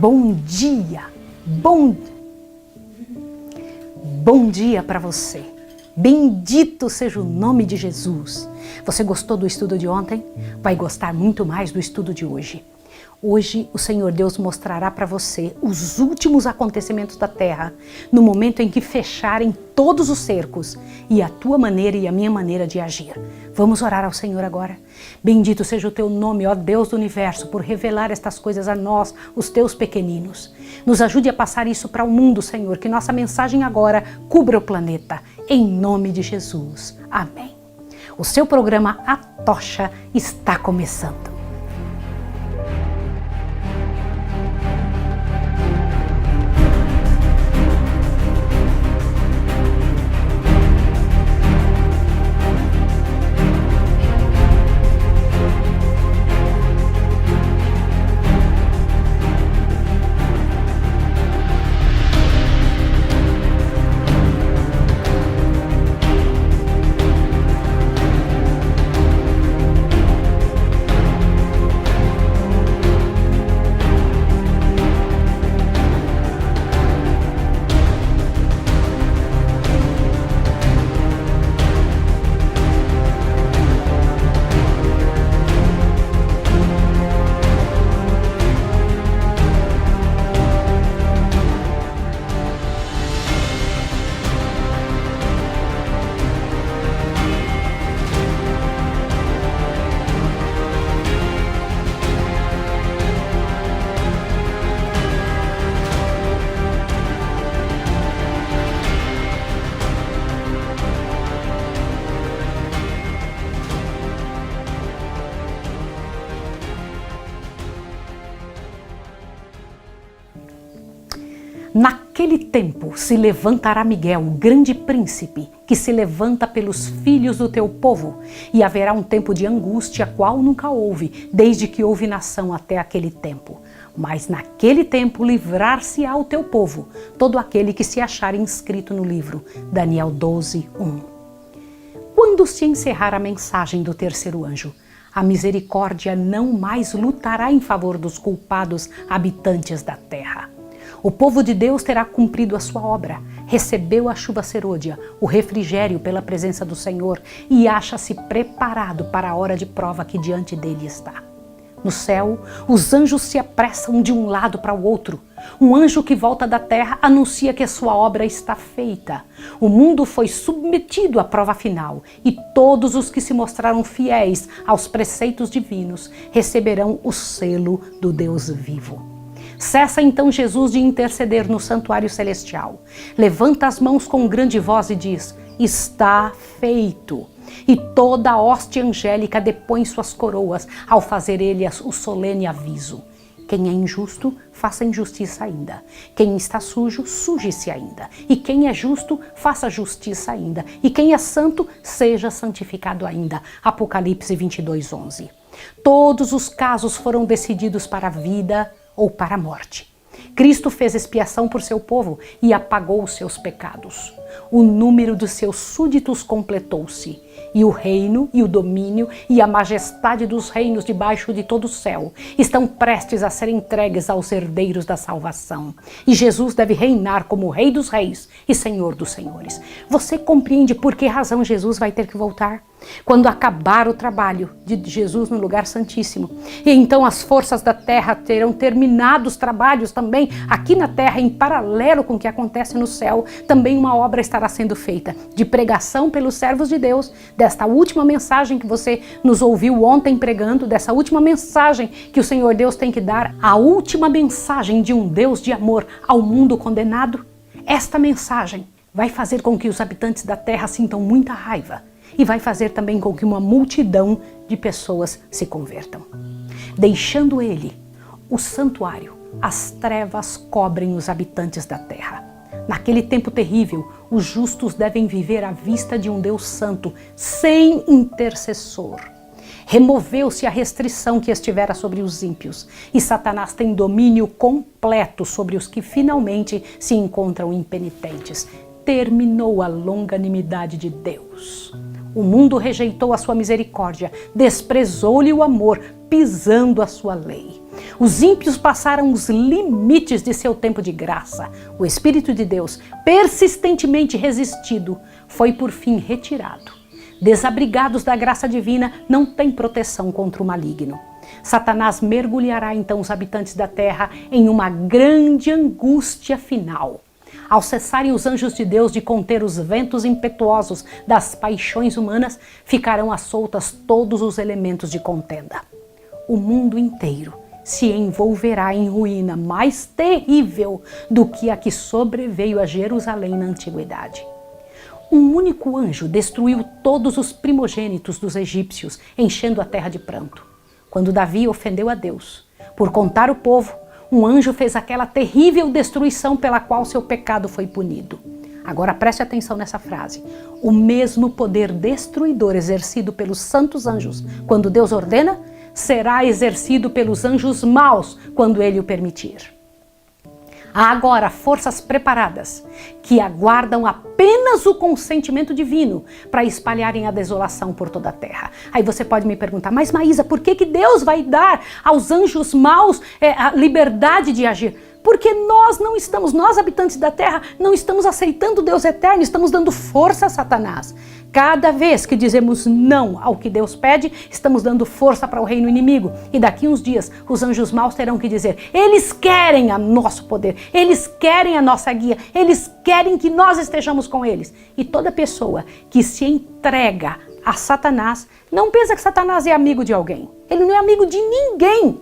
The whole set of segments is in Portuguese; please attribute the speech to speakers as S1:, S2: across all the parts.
S1: Bom dia, bom dia para você. Bendito seja o nome de Jesus. Você gostou do estudo de ontem? Vai gostar muito mais do estudo de hoje. Hoje o Senhor Deus mostrará para você os últimos acontecimentos da terra, no momento em que fecharem todos os cercos e a tua maneira e a minha maneira de agir. Vamos orar ao Senhor agora? Bendito seja o teu nome, ó Deus do universo, por revelar estas coisas a nós, os teus pequeninos. Nos ajude a passar isso para o mundo, Senhor, que nossa mensagem agora cubra o planeta. Em nome de Jesus. Amém. O seu programa A Tocha está começando. Naquele tempo se levantará Miguel, o grande príncipe, que se levanta pelos filhos do teu povo, e haverá um tempo de angústia, qual nunca houve, desde que houve nação até aquele tempo. Mas naquele tempo livrar-se-á o teu povo, todo aquele que se achar inscrito no livro. Daniel 12:1. Quando se encerrar a mensagem do terceiro anjo, a misericórdia não mais lutará em favor dos culpados habitantes da terra. O povo de Deus terá cumprido a sua obra, recebeu a chuva serôdia, o refrigério pela presença do Senhor e acha-se preparado para a hora de prova que diante dele está. No céu, os anjos se apressam de um lado para o outro. Um anjo que volta da terra anuncia que a sua obra está feita. O mundo foi submetido à prova final e todos os que se mostraram fiéis aos preceitos divinos receberão o selo do Deus vivo. Cessa então Jesus de interceder no santuário celestial. Levanta as mãos com grande voz e diz: está feito. E toda a hoste angélica depõe suas coroas ao fazer ele o solene aviso. Quem é injusto, faça injustiça ainda. Quem está sujo, suje-se ainda. E quem é justo, faça justiça ainda. E quem é santo, seja santificado ainda. Apocalipse 22:11. Todos os casos foram decididos para a vida ou para a morte. Cristo fez expiação por seu povo e apagou os seus pecados. O número dos seus súditos completou-se, e o reino e o domínio e a majestade dos reinos debaixo de todo o céu estão prestes a ser entregues aos herdeiros da salvação. E Jesus deve reinar como Rei dos Reis e Senhor dos Senhores. Você compreende por que razão Jesus vai ter que voltar? Quando acabar o trabalho de Jesus no lugar santíssimo, e então as forças da terra terão terminado os trabalhos também aqui na terra, em paralelo com o que acontece no céu, também uma obra estará sendo feita de pregação pelos servos de Deus, desta última mensagem que você nos ouviu ontem pregando, dessa última mensagem que o Senhor Deus tem que dar, a última mensagem de um Deus de amor ao mundo condenado. Esta mensagem vai fazer com que os habitantes da terra sintam muita raiva e vai fazer também com que uma multidão de pessoas se convertam. Deixando ele, o santuário, as trevas cobrem os habitantes da terra. Naquele tempo terrível, os justos devem viver à vista de um Deus santo, sem intercessor. Removeu-se a restrição que estivera sobre os ímpios, e Satanás tem domínio completo sobre os que finalmente se encontram impenitentes. Terminou a longanimidade de Deus. O mundo rejeitou a sua misericórdia, desprezou-lhe o amor, pisando a sua lei. Os ímpios passaram os limites de seu tempo de graça. O Espírito de Deus, persistentemente resistido, foi por fim retirado. Desabrigados da graça divina, não têm proteção contra o maligno. Satanás mergulhará então os habitantes da terra em uma grande angústia final. Ao cessarem os anjos de Deus de conter os ventos impetuosos das paixões humanas, ficarão à soltas todos os elementos de contenda. O mundo inteiro se envolverá em ruína mais terrível do que a que sobreveio a Jerusalém na antiguidade. Um único anjo destruiu todos os primogênitos dos egípcios, enchendo a terra de pranto. Quando Davi ofendeu a Deus, por contar o povo, um anjo fez aquela terrível destruição pela qual seu pecado foi punido. Agora preste atenção nessa frase. O mesmo poder destruidor exercido pelos santos anjos, quando Deus ordena, será exercido pelos anjos maus, quando ele o permitir. Há agora forças preparadas que aguardam apenas o consentimento divino para espalharem a desolação por toda a terra. Aí você pode me perguntar, mas Maísa, por que Deus vai dar aos anjos maus a liberdade de agir? Porque nós habitantes da terra, não estamos aceitando Deus eterno, estamos dando força a Satanás. Cada vez que dizemos não ao que Deus pede, estamos dando força para o reino inimigo. E daqui uns dias, os anjos maus terão que dizer, eles querem o nosso poder, eles querem a nossa guia, eles querem que nós estejamos com eles. E toda pessoa que se entrega a Satanás, não pensa que Satanás é amigo de alguém. Ele não é amigo de ninguém.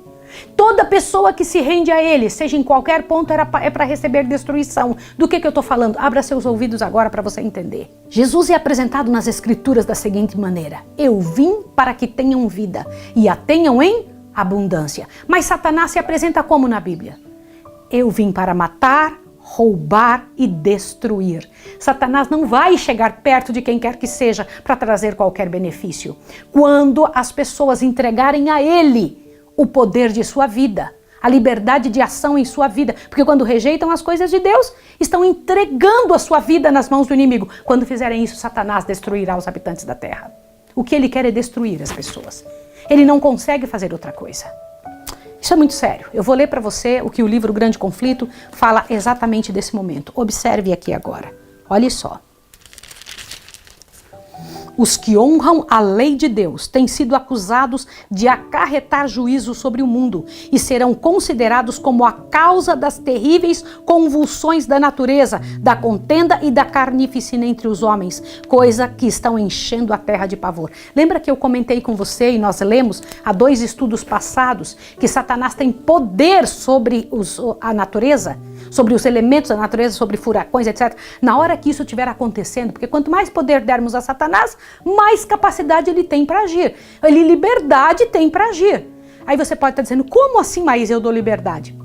S1: Toda pessoa que se rende a ele, seja em qualquer ponto, é para receber destruição. Do que eu estou falando? Abra seus ouvidos agora para você entender. Jesus é apresentado nas Escrituras da seguinte maneira: eu vim para que tenham vida e a tenham em abundância. Mas Satanás se apresenta como na Bíblia? Eu vim para matar, roubar e destruir. Satanás não vai chegar perto de quem quer que seja para trazer qualquer benefício. Quando as pessoas entregarem a ele o poder de sua vida, a liberdade de ação em sua vida, porque quando rejeitam as coisas de Deus, estão entregando a sua vida nas mãos do inimigo. Quando fizerem isso, Satanás destruirá os habitantes da terra. O que ele quer é destruir as pessoas. Ele não consegue fazer outra coisa. Isso é muito sério. Eu vou ler para você o que o livro Grande Conflito fala exatamente desse momento. Observe aqui agora. Olhe só. Os que honram a lei de Deus têm sido acusados de acarretar juízo sobre o mundo e serão considerados como a causa das terríveis convulsões da natureza, da contenda e da carnificina entre os homens, coisa que estão enchendo a terra de pavor. Lembra que eu comentei com você e nós lemos há 2 estudos passados que Satanás tem poder sobre a natureza? Sobre os elementos da natureza, sobre furacões, etc. Na hora que isso estiver acontecendo, porque quanto mais poder dermos a Satanás, mais capacidade ele tem para agir. Ele liberdade tem para agir. Aí você pode estar dizendo, como assim, Maísa, eu dou liberdade?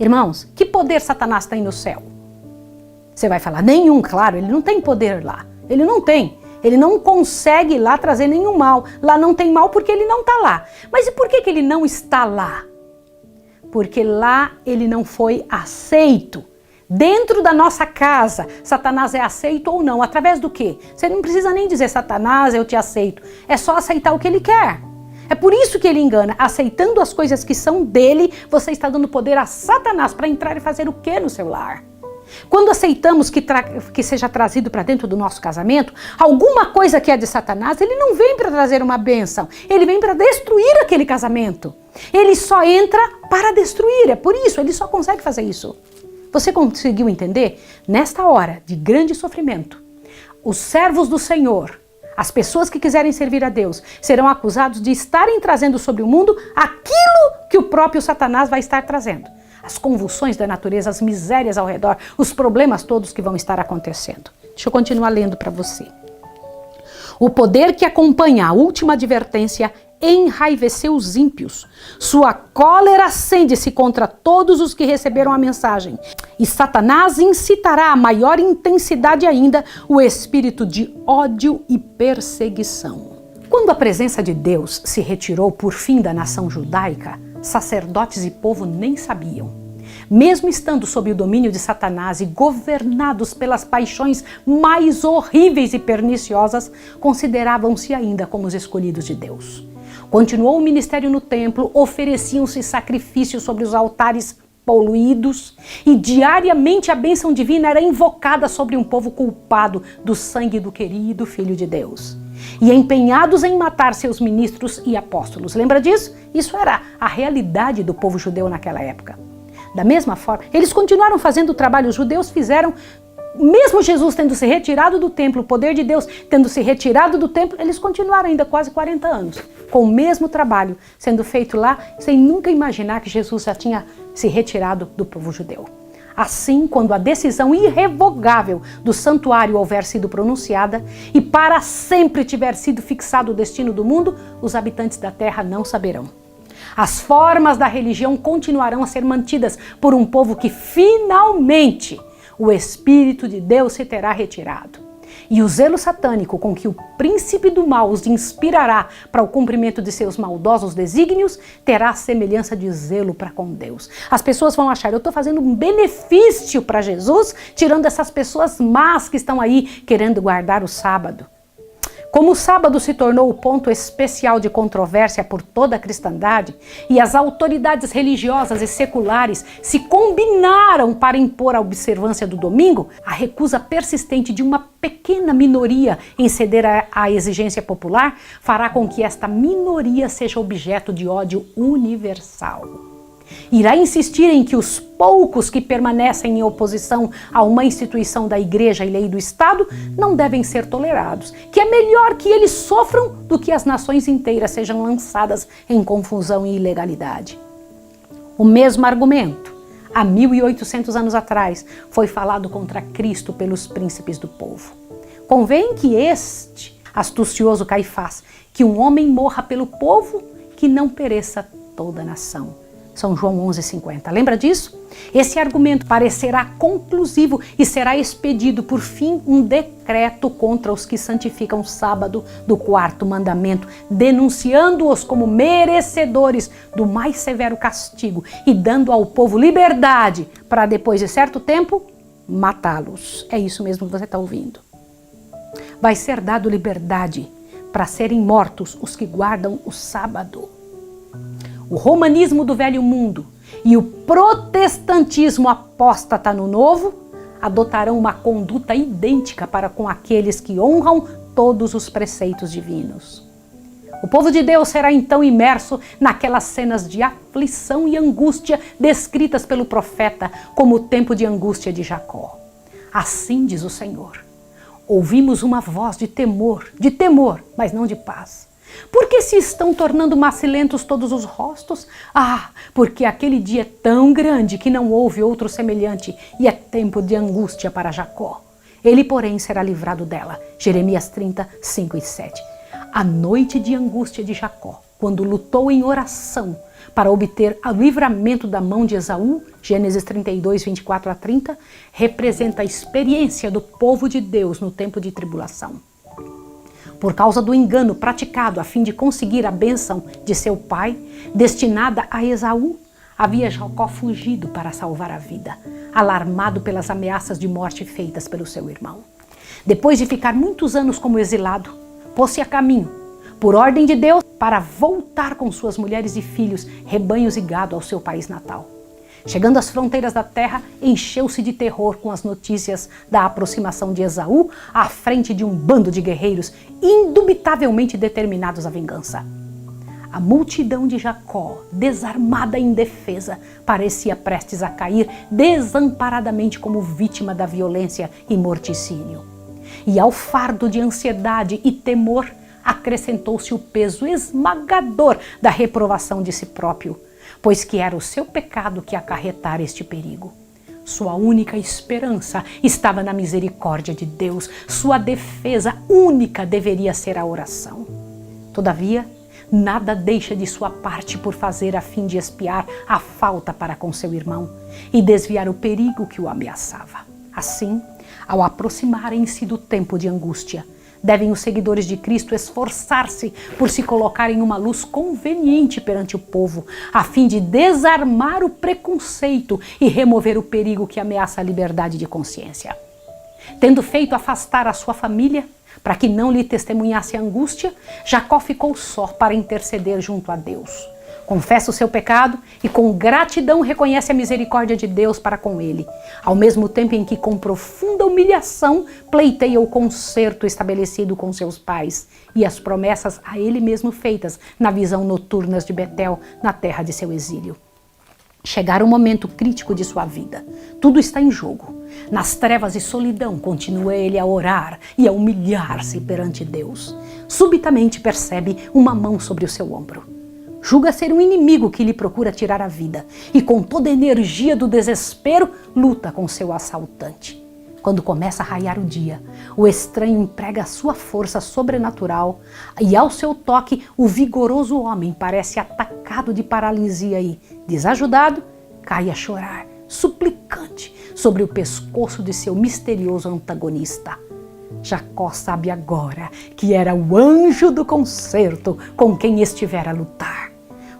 S1: Irmãos, que poder Satanás tem no céu? Você vai falar, nenhum, claro, ele não tem poder lá. Ele não tem. Ele não consegue lá trazer nenhum mal. Lá não tem mal porque ele não está lá. Mas e por que ele não está lá? Porque lá ele não foi aceito. Dentro da nossa casa, Satanás é aceito ou não? Através do quê? Você não precisa nem dizer, Satanás, eu te aceito. É só aceitar o que ele quer. É por isso que ele engana. Aceitando as coisas que são dele, você está dando poder a Satanás para entrar e fazer o quê no seu lar? Quando aceitamos que seja trazido para dentro do nosso casamento, alguma coisa que é de Satanás, ele não vem para trazer uma bênção, ele vem para destruir aquele casamento. Ele só entra para destruir, é por isso, ele só consegue fazer isso. Você conseguiu entender? Nesta hora de grande sofrimento, os servos do Senhor, as pessoas que quiserem servir a Deus, serão acusados de estarem trazendo sobre o mundo aquilo que o próprio Satanás vai estar trazendo. As convulsões da natureza, as misérias ao redor, os problemas todos que vão estar acontecendo. Deixa eu continuar lendo para você. O poder que acompanha a última advertência enraiveceu os ímpios. Sua cólera acende-se contra todos os que receberam a mensagem. E Satanás incitará a maior intensidade ainda o espírito de ódio e perseguição. Quando a presença de Deus se retirou por fim da nação judaica, sacerdotes e povo nem sabiam. Mesmo estando sob o domínio de Satanás e governados pelas paixões mais horríveis e perniciosas, consideravam-se ainda como os escolhidos de Deus. Continuou o ministério no templo, ofereciam-se sacrifícios sobre os altares poluídos e diariamente a bênção divina era invocada sobre um povo culpado do sangue do querido Filho de Deus e empenhados em matar seus ministros e apóstolos. Lembra disso? Isso era a realidade do povo judeu naquela época. Da mesma forma, eles continuaram fazendo o trabalho, os judeus fizeram, mesmo Jesus tendo se retirado do templo, o poder de Deus tendo se retirado do templo, eles continuaram ainda quase 40 anos, com o mesmo trabalho sendo feito lá, sem nunca imaginar que Jesus já tinha se retirado do povo judeu. Assim, quando a decisão irrevogável do santuário houver sido pronunciada e para sempre tiver sido fixado o destino do mundo, os habitantes da terra não saberão. As formas da religião continuarão a ser mantidas por um povo que finalmente o Espírito de Deus se terá retirado. E o zelo satânico com que o príncipe do mal os inspirará para o cumprimento de seus maldosos desígnios terá a semelhança de zelo para com Deus. As pessoas vão achar, eu estou fazendo um benefício para Jesus, tirando essas pessoas más que estão aí querendo guardar o sábado. Como o sábado se tornou o ponto especial de controvérsia por toda a cristandade e as autoridades religiosas e seculares se combinaram para impor a observância do domingo, a recusa persistente de uma pequena minoria em ceder à exigência popular fará com que esta minoria seja objeto de ódio universal. Irá insistir em que os poucos que permanecem em oposição a uma instituição da Igreja e lei do Estado não devem ser tolerados, que é melhor que eles sofram do que as nações inteiras sejam lançadas em confusão e ilegalidade. O mesmo argumento, há 1800 anos atrás, foi falado contra Cristo pelos príncipes do povo. Convém que este astucioso Caifás, que um homem morra pelo povo, que não pereça toda a nação. São João 11,50. Lembra disso? Esse argumento parecerá conclusivo e será expedido, por fim, um decreto contra os que santificam o sábado do quarto mandamento, denunciando-os como merecedores do mais severo castigo e dando ao povo liberdade para, depois de certo tempo, matá-los. É isso mesmo que você está ouvindo. Vai ser dado liberdade para serem mortos os que guardam o sábado. O romanismo do velho mundo e o protestantismo apóstata no novo adotarão uma conduta idêntica para com aqueles que honram todos os preceitos divinos. O povo de Deus será então imerso naquelas cenas de aflição e angústia descritas pelo profeta como o tempo de angústia de Jacó. Assim diz o Senhor: ouvimos uma voz de temor, mas não de paz. Por que se estão tornando macilentos todos os rostos? Porque aquele dia é tão grande que não houve outro semelhante e é tempo de angústia para Jacó. Ele, porém, será livrado dela. Jeremias 30, 5 e 7. A noite de angústia de Jacó, quando lutou em oração para obter o livramento da mão de Esaú, Gênesis 32, 24 a 30, representa a experiência do povo de Deus no tempo de tribulação. Por causa do engano praticado a fim de conseguir a bênção de seu pai, destinada a Esaú, havia Jacó fugido para salvar a vida, alarmado pelas ameaças de morte feitas pelo seu irmão. Depois de ficar muitos anos como exilado, pôs-se a caminho, por ordem de Deus, para voltar com suas mulheres e filhos, rebanhos e gado ao seu país natal. Chegando às fronteiras da terra, encheu-se de terror com as notícias da aproximação de Esaú à frente de um bando de guerreiros indubitavelmente determinados à vingança. A multidão de Jacó, desarmada e indefesa, parecia prestes a cair desamparadamente como vítima da violência e morticínio. E ao fardo de ansiedade e temor, acrescentou-se o peso esmagador da reprovação de si próprio, pois que era o seu pecado que acarretara este perigo. Sua única esperança estava na misericórdia de Deus. Sua defesa única deveria ser a oração. Todavia, nada deixa de sua parte por fazer a fim de expiar a falta para com seu irmão e desviar o perigo que o ameaçava. Assim, ao aproximarem-se do tempo de angústia, Devem os seguidores de Cristo esforçar-se por se colocar em uma luz conveniente perante o povo, a fim de desarmar o preconceito e remover o perigo que ameaça a liberdade de consciência. Tendo feito afastar a sua família, para que não lhe testemunhasse a angústia, Jacó ficou só para interceder junto a Deus. Confessa o seu pecado e com gratidão reconhece a misericórdia de Deus para com ele, ao mesmo tempo em que com profunda humilhação pleiteia o concerto estabelecido com seus pais e as promessas a ele mesmo feitas na visão noturnas de Betel, na terra de seu exílio. Chegara o momento crítico de sua vida. Tudo está em jogo. Nas trevas e solidão continua ele a orar e a humilhar-se perante Deus. Subitamente percebe uma mão sobre o seu ombro. Julga ser um inimigo que lhe procura tirar a vida e com toda a energia do desespero luta com seu assaltante. Quando começa a raiar o dia, o estranho emprega a sua força sobrenatural e ao seu toque o vigoroso homem parece atacado de paralisia e, desajudado, cai a chorar, suplicante, sobre o pescoço de seu misterioso antagonista. Jacó sabe agora que era o anjo do concerto com quem estivera a lutar.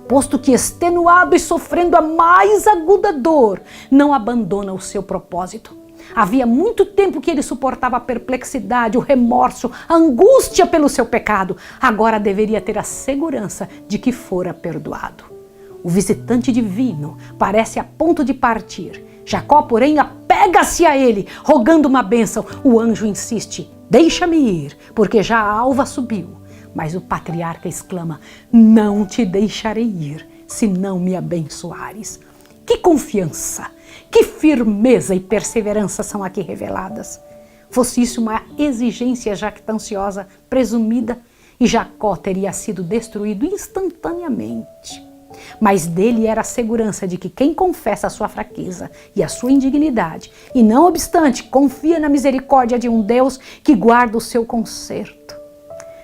S1: Posto que extenuado e sofrendo a mais aguda dor, não abandona o seu propósito. Havia muito tempo que ele suportava a perplexidade, o remorso, a angústia pelo seu pecado. Agora deveria ter a segurança de que fora perdoado. O visitante divino parece a ponto de partir. Jacó, porém, apega-se a ele, rogando uma bênção. O anjo insiste: deixa-me ir, porque já a alva subiu. Mas o patriarca exclama: não te deixarei ir, se não me abençoares. Que confiança, que firmeza e perseverança são aqui reveladas. Fosse isso uma exigência jactanciosa, presumida, e Jacó teria sido destruído instantaneamente. Mas dele era a segurança de que quem confessa a sua fraqueza e a sua indignidade, e não obstante confia na misericórdia de um Deus que guarda o seu conserto.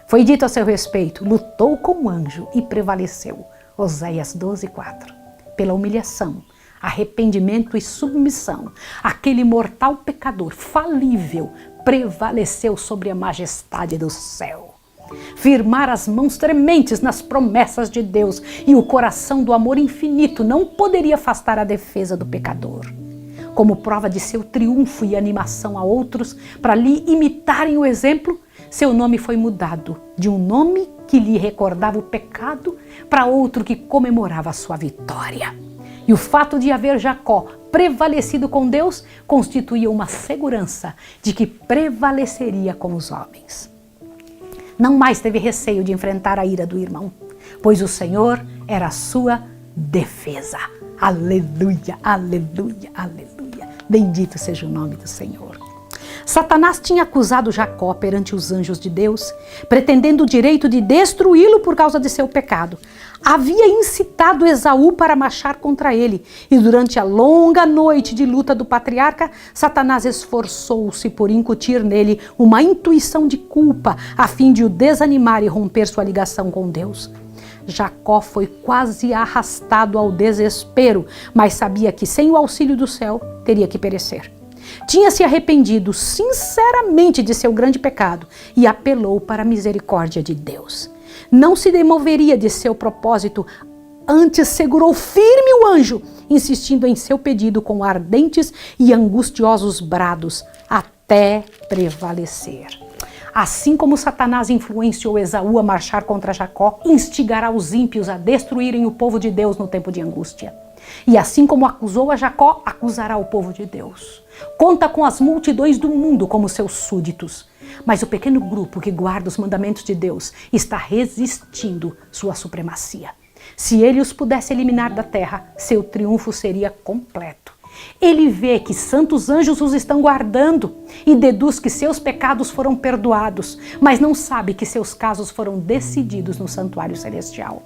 S1: Foi dito a seu respeito: lutou com o anjo e prevaleceu. Oséias 12:4. Pela humilhação, arrependimento e submissão, aquele mortal pecador falível prevaleceu sobre a majestade do céu. Firmar as mãos trementes nas promessas de Deus e o coração do amor infinito não poderia afastar a defesa do pecador. Como prova de seu triunfo e animação a outros para lhe imitarem o exemplo, seu nome foi mudado de um nome que lhe recordava o pecado para outro que comemorava a sua vitória. E o fato de haver Jacó prevalecido com Deus constituía uma segurança de que prevaleceria com os homens. Não mais teve receio de enfrentar a ira do irmão, pois o Senhor era a sua defesa. Aleluia, aleluia, aleluia. Bendito seja o nome do Senhor. Satanás tinha acusado Jacó perante os anjos de Deus, pretendendo o direito de destruí-lo por causa de seu pecado. Havia incitado Esaú para marchar contra ele, e durante a longa noite de luta do patriarca, Satanás esforçou-se por incutir nele uma intuição de culpa, a fim de o desanimar e romper sua ligação com Deus. Jacó foi quase arrastado ao desespero, mas sabia que sem o auxílio do céu teria que perecer. Tinha se arrependido sinceramente de seu grande pecado e apelou para a misericórdia de Deus. Não se demoveria de seu propósito, antes segurou firme o anjo, insistindo em seu pedido com ardentes e angustiosos brados, até prevalecer. Assim como Satanás influenciou Esaú a marchar contra Jacó, instigará os ímpios a destruírem o povo de Deus no tempo de angústia. E assim como acusou a Jacó, acusará o povo de Deus. Conta com as multidões do mundo como seus súditos. Mas o pequeno grupo que guarda os mandamentos de Deus está resistindo sua supremacia. Se ele os pudesse eliminar da terra, seu triunfo seria completo. Ele vê que santos anjos os estão guardando e deduz que seus pecados foram perdoados, mas não sabe que seus casos foram decididos no santuário celestial.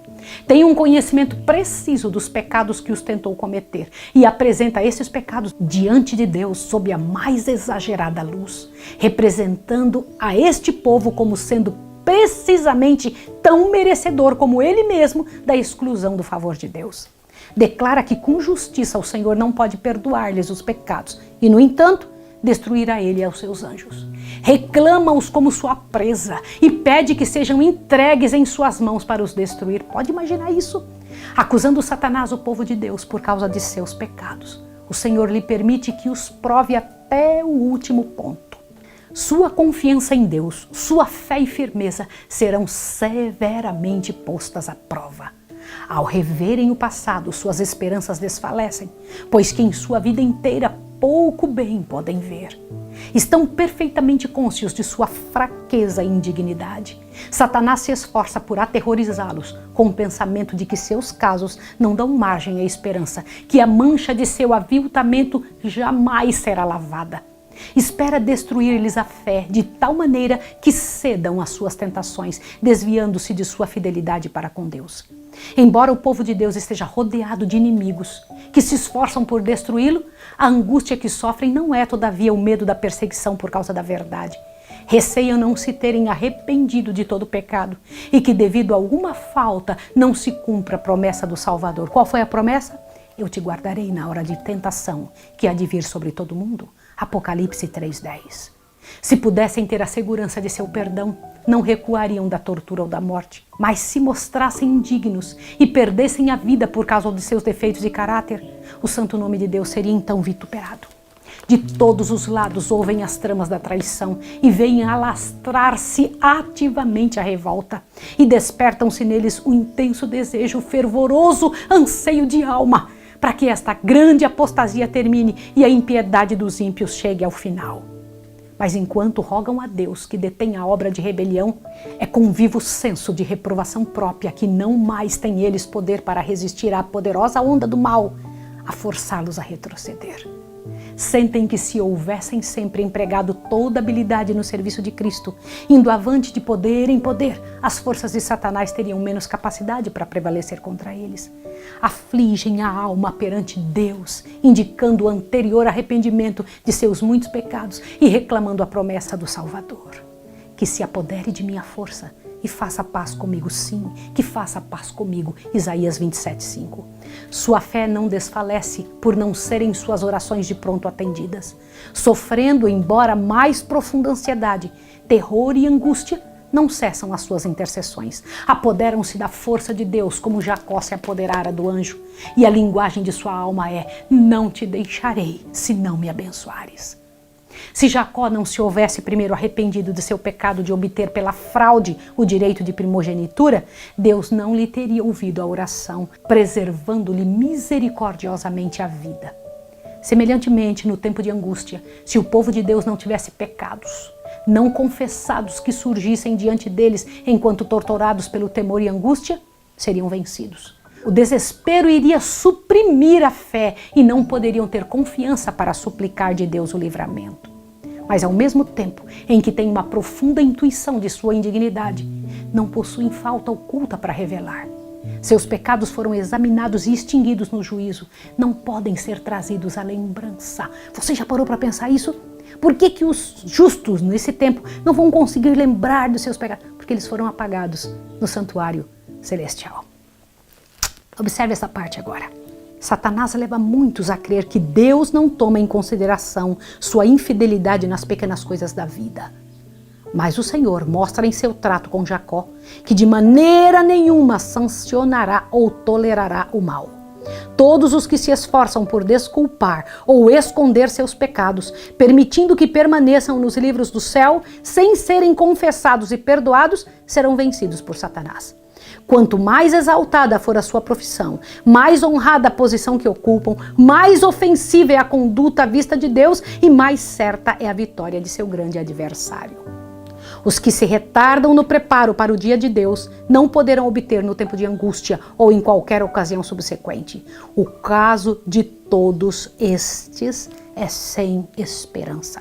S1: Tem um conhecimento preciso dos pecados que os tentou cometer e apresenta esses pecados diante de Deus sob a mais exagerada luz, representando a este povo como sendo precisamente tão merecedor como ele mesmo da exclusão do favor de Deus. Declara que com justiça o Senhor não pode perdoar-lhes os pecados e, no entanto, destruirá ele e aos seus anjos. Reclama-os como sua presa e pede que sejam entregues em suas mãos para os destruir. Pode imaginar isso? Acusando Satanás, o povo de Deus, por causa de seus pecados. O Senhor lhe permite que os prove até o último ponto. Sua confiança em Deus, sua fé e firmeza serão severamente postas à prova. Ao reverem o passado, suas esperanças desfalecem, pois que em sua vida inteira pouco bem podem ver. Estão perfeitamente cônscios de sua fraqueza e indignidade. Satanás se esforça por aterrorizá-los com o pensamento de que seus casos não dão margem à esperança, que a mancha de seu aviltamento jamais será lavada. Espera destruir-lhes a fé de tal maneira que cedam às suas tentações, desviando-se de sua fidelidade para com Deus. Embora o povo de Deus esteja rodeado de inimigos que se esforçam por destruí-lo, a angústia que sofrem não é, todavia, o medo da perseguição por causa da verdade. Receiam não se terem arrependido de todo o pecado e que, devido a alguma falta, não se cumpra a promessa do Salvador. Qual foi a promessa? Eu te guardarei na hora de tentação que há de vir sobre todo mundo. Apocalipse 3:10. Se pudessem ter a segurança de seu perdão, não recuariam da tortura ou da morte, mas se mostrassem indignos e perdessem a vida por causa de seus defeitos de caráter, o santo nome de Deus seria então vituperado. De todos os lados ouvem as tramas da traição e veem alastrar-se ativamente a revolta, e despertam-se neles um intenso desejo, fervoroso anseio de alma, para que esta grande apostasia termine e a impiedade dos ímpios chegue ao final. Mas enquanto rogam a Deus que detém a obra de rebelião, é com vivo senso de reprovação própria que não mais têm eles poder para resistir à poderosa onda do mal, a forçá-los a retroceder. Sentem que se houvessem sempre empregado toda a habilidade no serviço de Cristo, indo avante de poder em poder, as forças de Satanás teriam menos capacidade para prevalecer contra eles. Afligem a alma perante Deus, indicando o anterior arrependimento de seus muitos pecados e reclamando a promessa do Salvador. Que se apodere de minha força e faça paz comigo, sim, que faça paz comigo. Isaías 27:5. Sua fé não desfalece por não serem suas orações de pronto atendidas. Sofrendo, embora mais profunda ansiedade, terror e angústia, não cessam as suas intercessões. Apoderam-se da força de Deus como Jacó se apoderara do anjo. E a linguagem de sua alma é: não te deixarei se não me abençoares. Se Jacó não se houvesse primeiro arrependido de seu pecado de obter pela fraude o direito de primogenitura, Deus não lhe teria ouvido a oração, preservando-lhe misericordiosamente a vida. Semelhantemente, no tempo de angústia, se o povo de Deus não tivesse pecados, não confessados que surgissem diante deles enquanto torturados pelo temor e angústia, seriam vencidos. O desespero iria suprimir a fé e não poderiam ter confiança para suplicar de Deus o livramento. Mas ao mesmo tempo em que têm uma profunda intuição de sua indignidade, não possuem falta oculta para revelar. Seus pecados foram examinados e extinguidos no juízo, não podem ser trazidos à lembrança. Você já parou para pensar isso? Por que os justos nesse tempo não vão conseguir lembrar dos seus pecados? Porque eles foram apagados no santuário celestial. Observe essa parte agora. Satanás leva muitos a crer que Deus não toma em consideração sua infidelidade nas pequenas coisas da vida. Mas o Senhor mostra em seu trato com Jacó que de maneira nenhuma sancionará ou tolerará o mal. Todos os que se esforçam por desculpar ou esconder seus pecados, permitindo que permaneçam nos livros do céu, sem serem confessados e perdoados, serão vencidos por Satanás. Quanto mais exaltada for a sua profissão, mais honrada a posição que ocupam, mais ofensiva é a conduta à vista de Deus e mais certa é a vitória de seu grande adversário. Os que se retardam no preparo para o dia de Deus não poderão obter no tempo de angústia ou em qualquer ocasião subsequente. O caso de todos estes é sem esperança.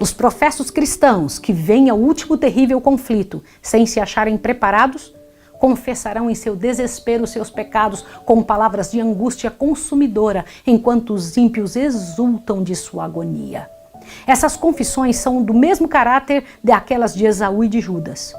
S1: Os professos cristãos que veem ao último terrível conflito sem se acharem preparados, confessarão em seu desespero seus pecados com palavras de angústia consumidora, enquanto os ímpios exultam de sua agonia. Essas confissões são do mesmo caráter daquelas de Esaú e de Judas.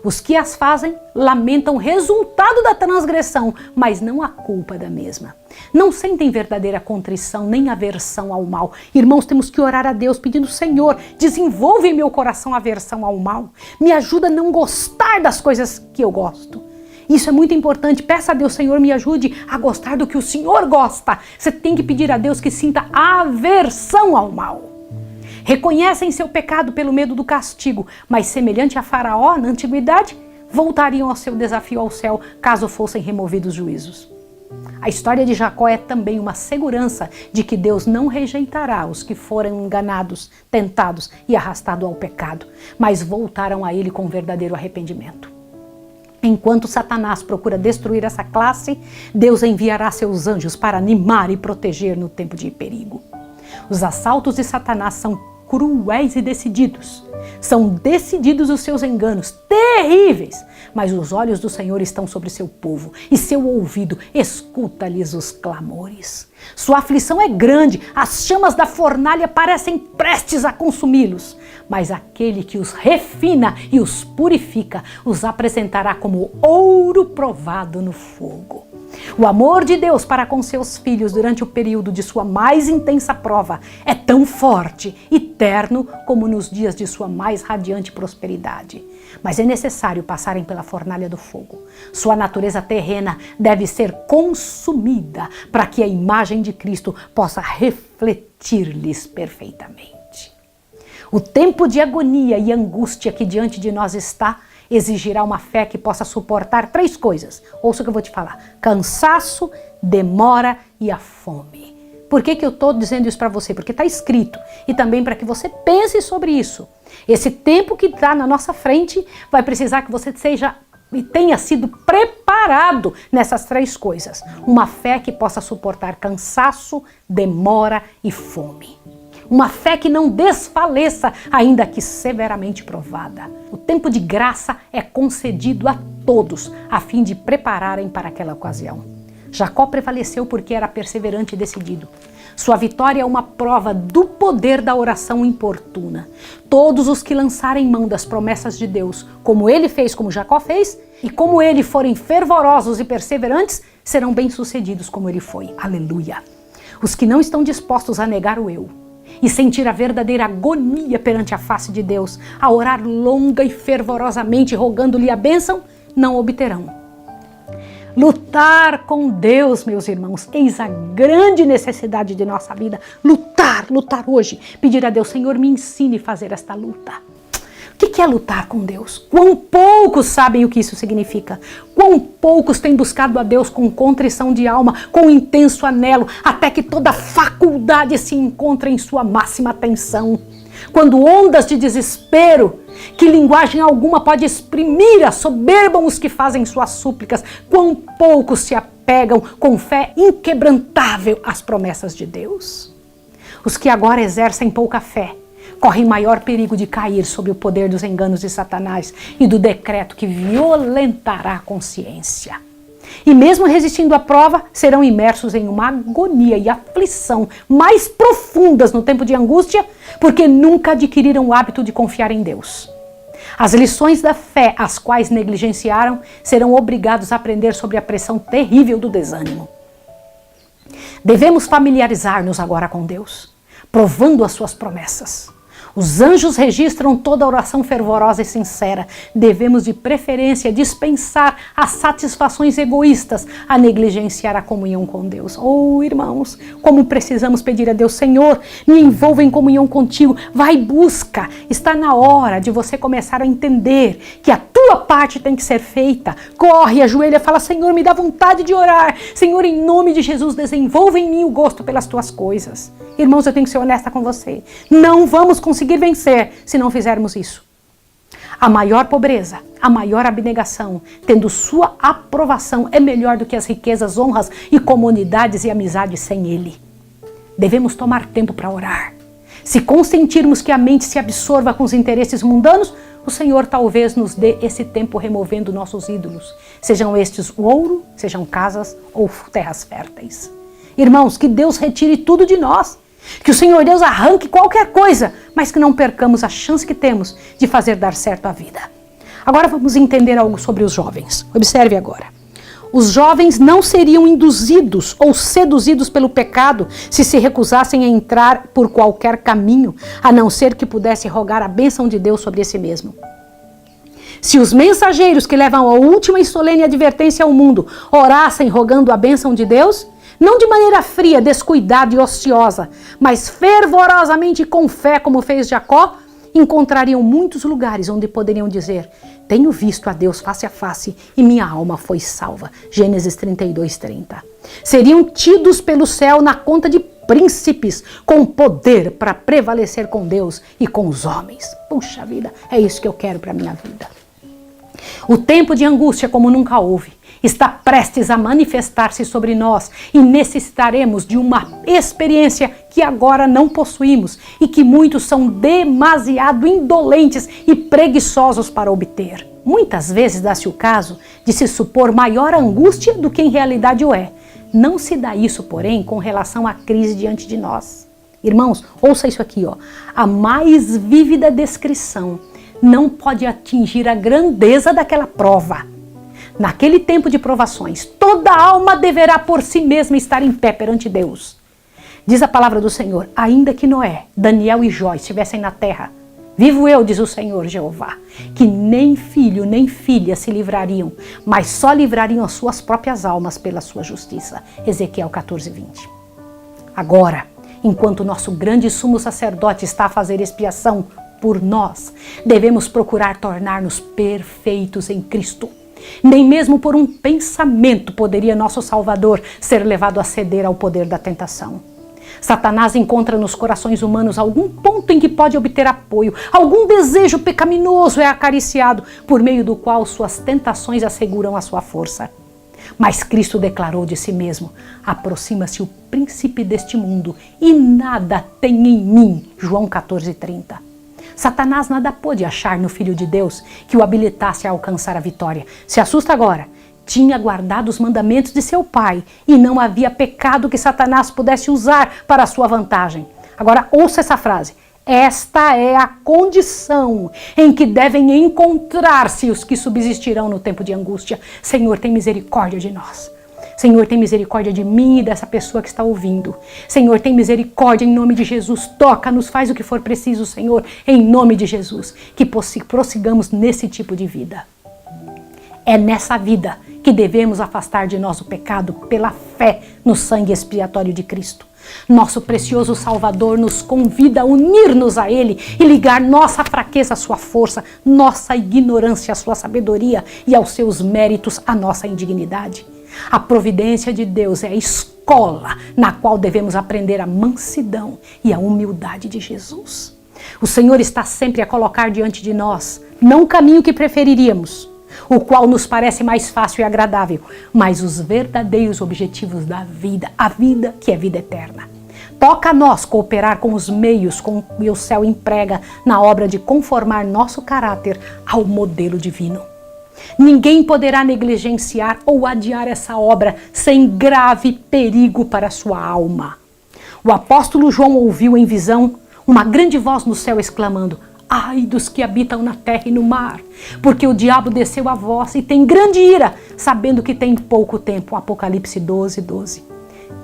S1: Os que as fazem lamentam o resultado da transgressão, mas não a culpa da mesma. Não sentem verdadeira contrição nem aversão ao mal. Irmãos, temos que orar a Deus pedindo: Senhor, desenvolve em meu coração aversão ao mal. Me ajuda a não gostar das coisas que eu gosto. Isso é muito importante. Peça a Deus: Senhor, me ajude a gostar do que o Senhor gosta. Você tem que pedir a Deus que sinta aversão ao mal. Reconhecem seu pecado pelo medo do castigo, mas semelhante a Faraó na antiguidade, voltariam ao seu desafio ao céu caso fossem removidos os juízos. A história de Jacó é também uma segurança de que Deus não rejeitará os que foram enganados, tentados e arrastados ao pecado, mas voltaram a ele com verdadeiro arrependimento. Enquanto Satanás procura destruir essa classe, Deus enviará seus anjos para animar e proteger no tempo de perigo. Os assaltos de Satanás são cruéis e decididos. São decididos os seus enganos, terríveis, mas os olhos do Senhor estão sobre seu povo e seu ouvido escuta-lhes os clamores. Sua aflição é grande, as chamas da fornalha parecem prestes a consumi-los, mas aquele que os refina e os purifica os apresentará como ouro provado no fogo. O amor de Deus para com seus filhos durante o período de sua mais intensa prova é tão forte e terno como nos dias de sua mais radiante prosperidade. Mas é necessário passarem pela fornalha do fogo. Sua natureza terrena deve ser consumida para que a imagem de Cristo possa refletir-lhes perfeitamente. O tempo de agonia e angústia que diante de nós está exigirá uma fé que possa suportar 3 coisas. Ouça o que eu vou te falar: cansaço, demora e a fome. Por que eu estou dizendo isso para você? Porque está escrito. E também para que você pense sobre isso. Esse tempo que está na nossa frente vai precisar que você seja e tenha sido preparado nessas 3 coisas. Uma fé que possa suportar cansaço, demora e fome. Uma fé que não desfaleça, ainda que severamente provada. O tempo de graça é concedido a todos, a fim de prepararem para aquela ocasião. Jacó prevaleceu porque era perseverante e decidido. Sua vitória é uma prova do poder da oração importuna. Todos os que lançarem mão das promessas de Deus, como ele fez, como Jacó fez, e como ele forem fervorosos e perseverantes, serão bem-sucedidos como ele foi. Aleluia! Os que não estão dispostos a negar o eu e sentir a verdadeira agonia perante a face de Deus, a orar longa e fervorosamente rogando-lhe a bênção, não obterão. Lutar com Deus, meus irmãos, eis a grande necessidade de nossa vida. Lutar hoje. Pedir a Deus: Senhor, me ensine a fazer esta luta. O que é lutar com Deus? Quão poucos sabem o que isso significa? Quão poucos têm buscado a Deus com contrição de alma, com intenso anelo, até que toda faculdade se encontre em sua máxima tensão. Quando ondas de desespero, que linguagem alguma pode exprimir, assoberbam os que fazem suas súplicas, quão poucos se apegam com fé inquebrantável às promessas de Deus. Os que agora exercem pouca fé correm maior perigo de cair sob o poder dos enganos de Satanás e do decreto que violentará a consciência. E mesmo resistindo à prova, serão imersos em uma agonia e aflição mais profundas no tempo de angústia, porque nunca adquiriram o hábito de confiar em Deus. As lições da fé, as quais negligenciaram, serão obrigados a aprender sobre a pressão terrível do desânimo. Devemos familiarizar-nos agora com Deus, provando as suas promessas. Os anjos registram toda oração fervorosa e sincera. Devemos, de preferência, dispensar as satisfações egoístas a negligenciar a comunhão com Deus. Oh, irmãos, como precisamos pedir a Deus: Senhor, me envolva em comunhão contigo. Vai, busca. Está na hora de você começar a entender que a tua parte tem que ser feita. Corre, ajoelha, fala: Senhor, me dá vontade de orar. Senhor, em nome de Jesus, desenvolva em mim o gosto pelas tuas coisas. Irmãos, eu tenho que ser honesta com você. Não vamos conseguir vencer se não fizermos isso. A maior pobreza, a maior abnegação, tendo sua aprovação, é melhor do que as riquezas, honras e comunidades e amizades sem Ele. Devemos tomar tempo para orar. Se consentirmos que a mente se absorva com os interesses mundanos, o Senhor talvez nos dê esse tempo removendo nossos ídolos, sejam estes o ouro, sejam casas ou terras férteis. Irmãos, que Deus retire tudo de nós. Que o Senhor Deus arranque qualquer coisa, mas que não percamos a chance que temos de fazer dar certo a vida. Agora vamos entender algo sobre os jovens. Observe agora. Os jovens não seriam induzidos ou seduzidos pelo pecado se recusassem a entrar por qualquer caminho, a não ser que pudesse rogar a bênção de Deus sobre si mesmo. Se os mensageiros que levam a última e solene advertência ao mundo orassem rogando a bênção de Deus, não de maneira fria, descuidada e ociosa, mas fervorosamente e com fé, como fez Jacó, encontrariam muitos lugares onde poderiam dizer: tenho visto a Deus face a face e minha alma foi salva. Gênesis 32:30. Seriam tidos pelo céu na conta de príncipes com poder para prevalecer com Deus e com os homens. Puxa vida, é isso que eu quero para a minha vida. O tempo de angústia como nunca houve está prestes a manifestar-se sobre nós e necessitaremos de uma experiência que agora não possuímos e que muitos são demasiado indolentes e preguiçosos para obter. Muitas vezes dá-se o caso de se supor maior angústia do que em realidade o é. Não se dá isso, porém, com relação à crise diante de nós. Irmãos, ouça isso aqui, ó. A mais vívida descrição não pode atingir a grandeza daquela prova. Naquele tempo de provações, toda alma deverá por si mesma estar em pé perante Deus. Diz a palavra do Senhor: ainda que Noé, Daniel e Jó estivessem na terra, vivo eu, diz o Senhor Jeová, que nem filho nem filha se livrariam, mas só livrariam as suas próprias almas pela sua justiça. Ezequiel 14:20. Agora, enquanto o nosso grande sumo sacerdote está a fazer expiação por nós, devemos procurar tornar-nos perfeitos em Cristo. Nem mesmo por um pensamento poderia nosso Salvador ser levado a ceder ao poder da tentação. Satanás encontra nos corações humanos algum ponto em que pode obter apoio, algum desejo pecaminoso é acariciado, por meio do qual suas tentações asseguram a sua força. Mas Cristo declarou de si mesmo: aproxima-se o príncipe deste mundo e nada tem em mim. João 14:30. Satanás nada pôde achar no Filho de Deus que o habilitasse a alcançar a vitória. Se assusta agora. Tinha guardado os mandamentos de seu pai e não havia pecado que Satanás pudesse usar para a sua vantagem. Agora ouça essa frase. Esta é a condição em que devem encontrar-se os que subsistirão no tempo de angústia. Senhor, tem misericórdia de nós. Senhor, tem misericórdia de mim e dessa pessoa que está ouvindo. Senhor, tem misericórdia em nome de Jesus. Toca-nos, faz o que for preciso, Senhor, em nome de Jesus. Que prossigamos nesse tipo de vida. É nessa vida que devemos afastar de nós o pecado pela fé no sangue expiatório de Cristo. Nosso precioso Salvador nos convida a unir-nos a Ele e ligar nossa fraqueza à sua força, nossa ignorância à sua sabedoria e aos seus méritos à nossa indignidade. A providência de Deus é a escola na qual devemos aprender a mansidão e a humildade de Jesus. O Senhor está sempre a colocar diante de nós, não o caminho que preferiríamos, o qual nos parece mais fácil e agradável, mas os verdadeiros objetivos da vida, a vida que é vida eterna. Toca a nós cooperar com os meios com que o céu emprega na obra de conformar nosso caráter ao modelo divino. Ninguém poderá negligenciar ou adiar essa obra sem grave perigo para a sua alma. O apóstolo João ouviu em visão uma grande voz no céu exclamando: ai dos que habitam na terra e no mar, porque o diabo desceu a vós e tem grande ira, sabendo que tem pouco tempo. Apocalipse 12:12.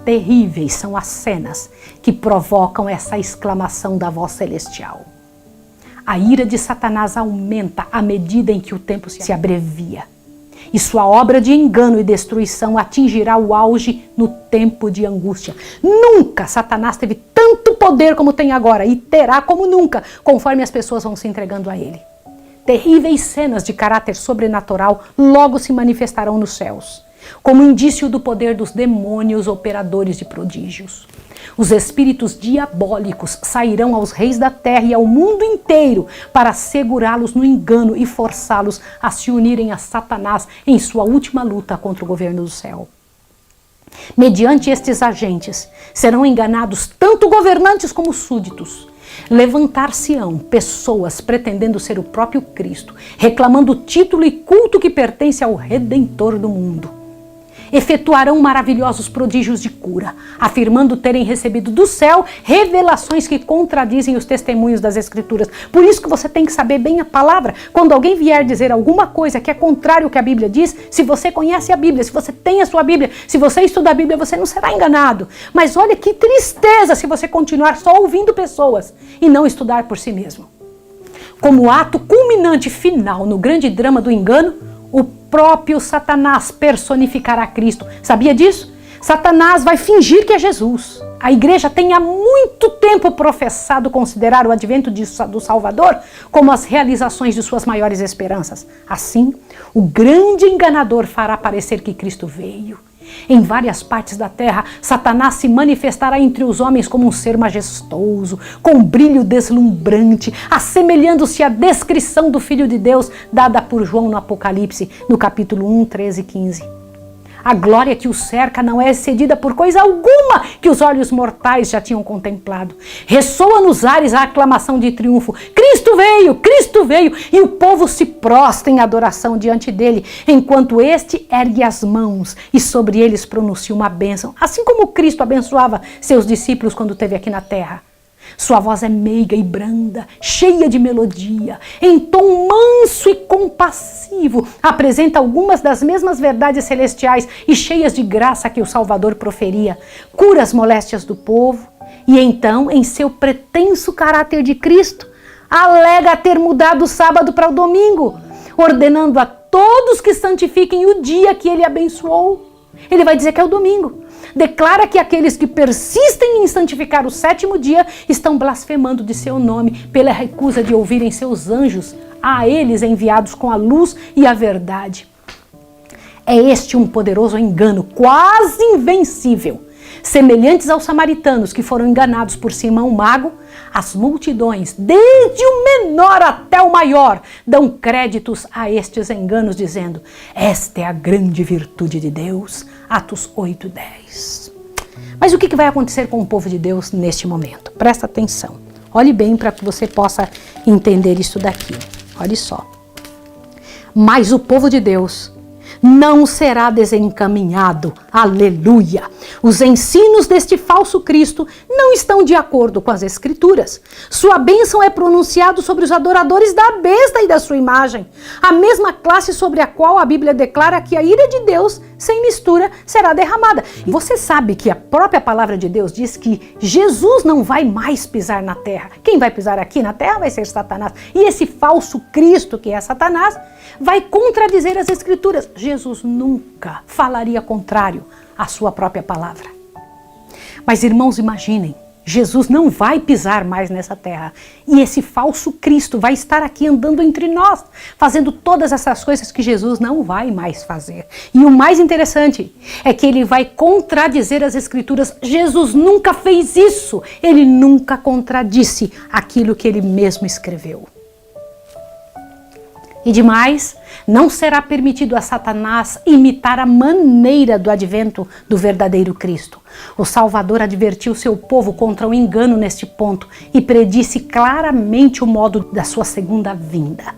S1: Terríveis são as cenas que provocam essa exclamação da voz celestial. A ira de Satanás aumenta à medida em que o tempo se abrevia. E sua obra de engano e destruição atingirá o auge no tempo de angústia. Nunca Satanás teve tanto poder como tem agora e terá como nunca, conforme as pessoas vão se entregando a ele. Terríveis cenas de caráter sobrenatural logo se manifestarão nos céus, como indício do poder dos demônios operadores de prodígios. Os espíritos diabólicos sairão aos reis da terra e ao mundo inteiro para segurá-los no engano e forçá-los a se unirem a Satanás em sua última luta contra o governo do céu. Mediante estes agentes, serão enganados tanto governantes como súditos. Levantar-se-ão pessoas pretendendo ser o próprio Cristo, reclamando o título e culto que pertence ao Redentor do mundo. efetuarão maravilhosos prodígios de cura, afirmando terem recebido do céu revelações que contradizem os testemunhos das Escrituras. Por isso que você tem que saber bem a palavra. Quando alguém vier dizer alguma coisa que é contrário ao que a Bíblia diz, se você conhece a Bíblia, se você tem a sua Bíblia, se você estuda a Bíblia, você não será enganado. Mas olha que tristeza se você continuar só ouvindo pessoas e não estudar por si mesmo. Como ato culminante final no grande drama do engano, o próprio Satanás personificará Cristo. Sabia disso? Satanás vai fingir que é Jesus. A igreja tem há muito tempo professado considerar o advento do Salvador como as realizações de suas maiores esperanças. Assim, o grande enganador fará parecer que Cristo veio. Em várias partes da terra, Satanás se manifestará entre os homens como um ser majestoso, com brilho deslumbrante, assemelhando-se à descrição do Filho de Deus dada por João no Apocalipse, no capítulo 1, 13 e 15. A glória que o cerca não é excedida por coisa alguma que os olhos mortais já tinham contemplado. Ressoa nos ares a aclamação de triunfo. Cristo veio, e o povo se prostra em adoração diante dele, enquanto este ergue as mãos e sobre eles pronuncia uma bênção, assim como Cristo abençoava seus discípulos quando esteve aqui na terra. Sua voz é meiga e branda, cheia de melodia, em tom manso e compassivo, apresenta algumas das mesmas verdades celestiais e cheias de graça que o Salvador proferia, cura as moléstias do povo e então, em seu pretenso caráter de Cristo, alega ter mudado o sábado para o domingo, ordenando a todos que santifiquem o dia que ele abençoou. Ele vai dizer que é o domingo. Declara que aqueles que persistem em santificar o sétimo dia estão blasfemando de seu nome pela recusa de ouvirem seus anjos, a eles enviados com a luz e a verdade. É este um poderoso engano, quase invencível. Semelhantes aos samaritanos que foram enganados por Simão o mago, as multidões, desde o menor até o maior, dão créditos a estes enganos, dizendo: esta é a grande virtude de Deus. Atos 8:10. Mas o que vai acontecer com o povo de Deus neste momento? Presta atenção. Olhe bem para que você possa entender isso daqui. Olhe só. Mas o povo de Deus não será desencaminhado. Aleluia! Os ensinos deste falso Cristo não estão de acordo com as Escrituras. Sua bênção é pronunciada sobre os adoradores da besta e da sua imagem, a mesma classe sobre a qual a Bíblia declara que a ira de Deus, sem mistura, será derramada. E você sabe que a própria palavra de Deus diz que Jesus não vai mais pisar na terra. Quem vai pisar aqui na terra vai ser Satanás. E esse falso Cristo, que é Satanás, vai contradizer as Escrituras. Jesus nunca falaria contrário à sua própria palavra. Mas, irmãos, imaginem, Jesus não vai pisar mais nessa terra. E esse falso Cristo vai estar aqui andando entre nós, fazendo todas essas coisas que Jesus não vai mais fazer. E o mais interessante é que ele vai contradizer as Escrituras. Jesus nunca fez isso. Ele nunca contradisse aquilo que ele mesmo escreveu. E demais, não será permitido a Satanás imitar a maneira do advento do verdadeiro Cristo. O Salvador advertiu seu povo contra o engano neste ponto e predisse claramente o modo da sua segunda vinda.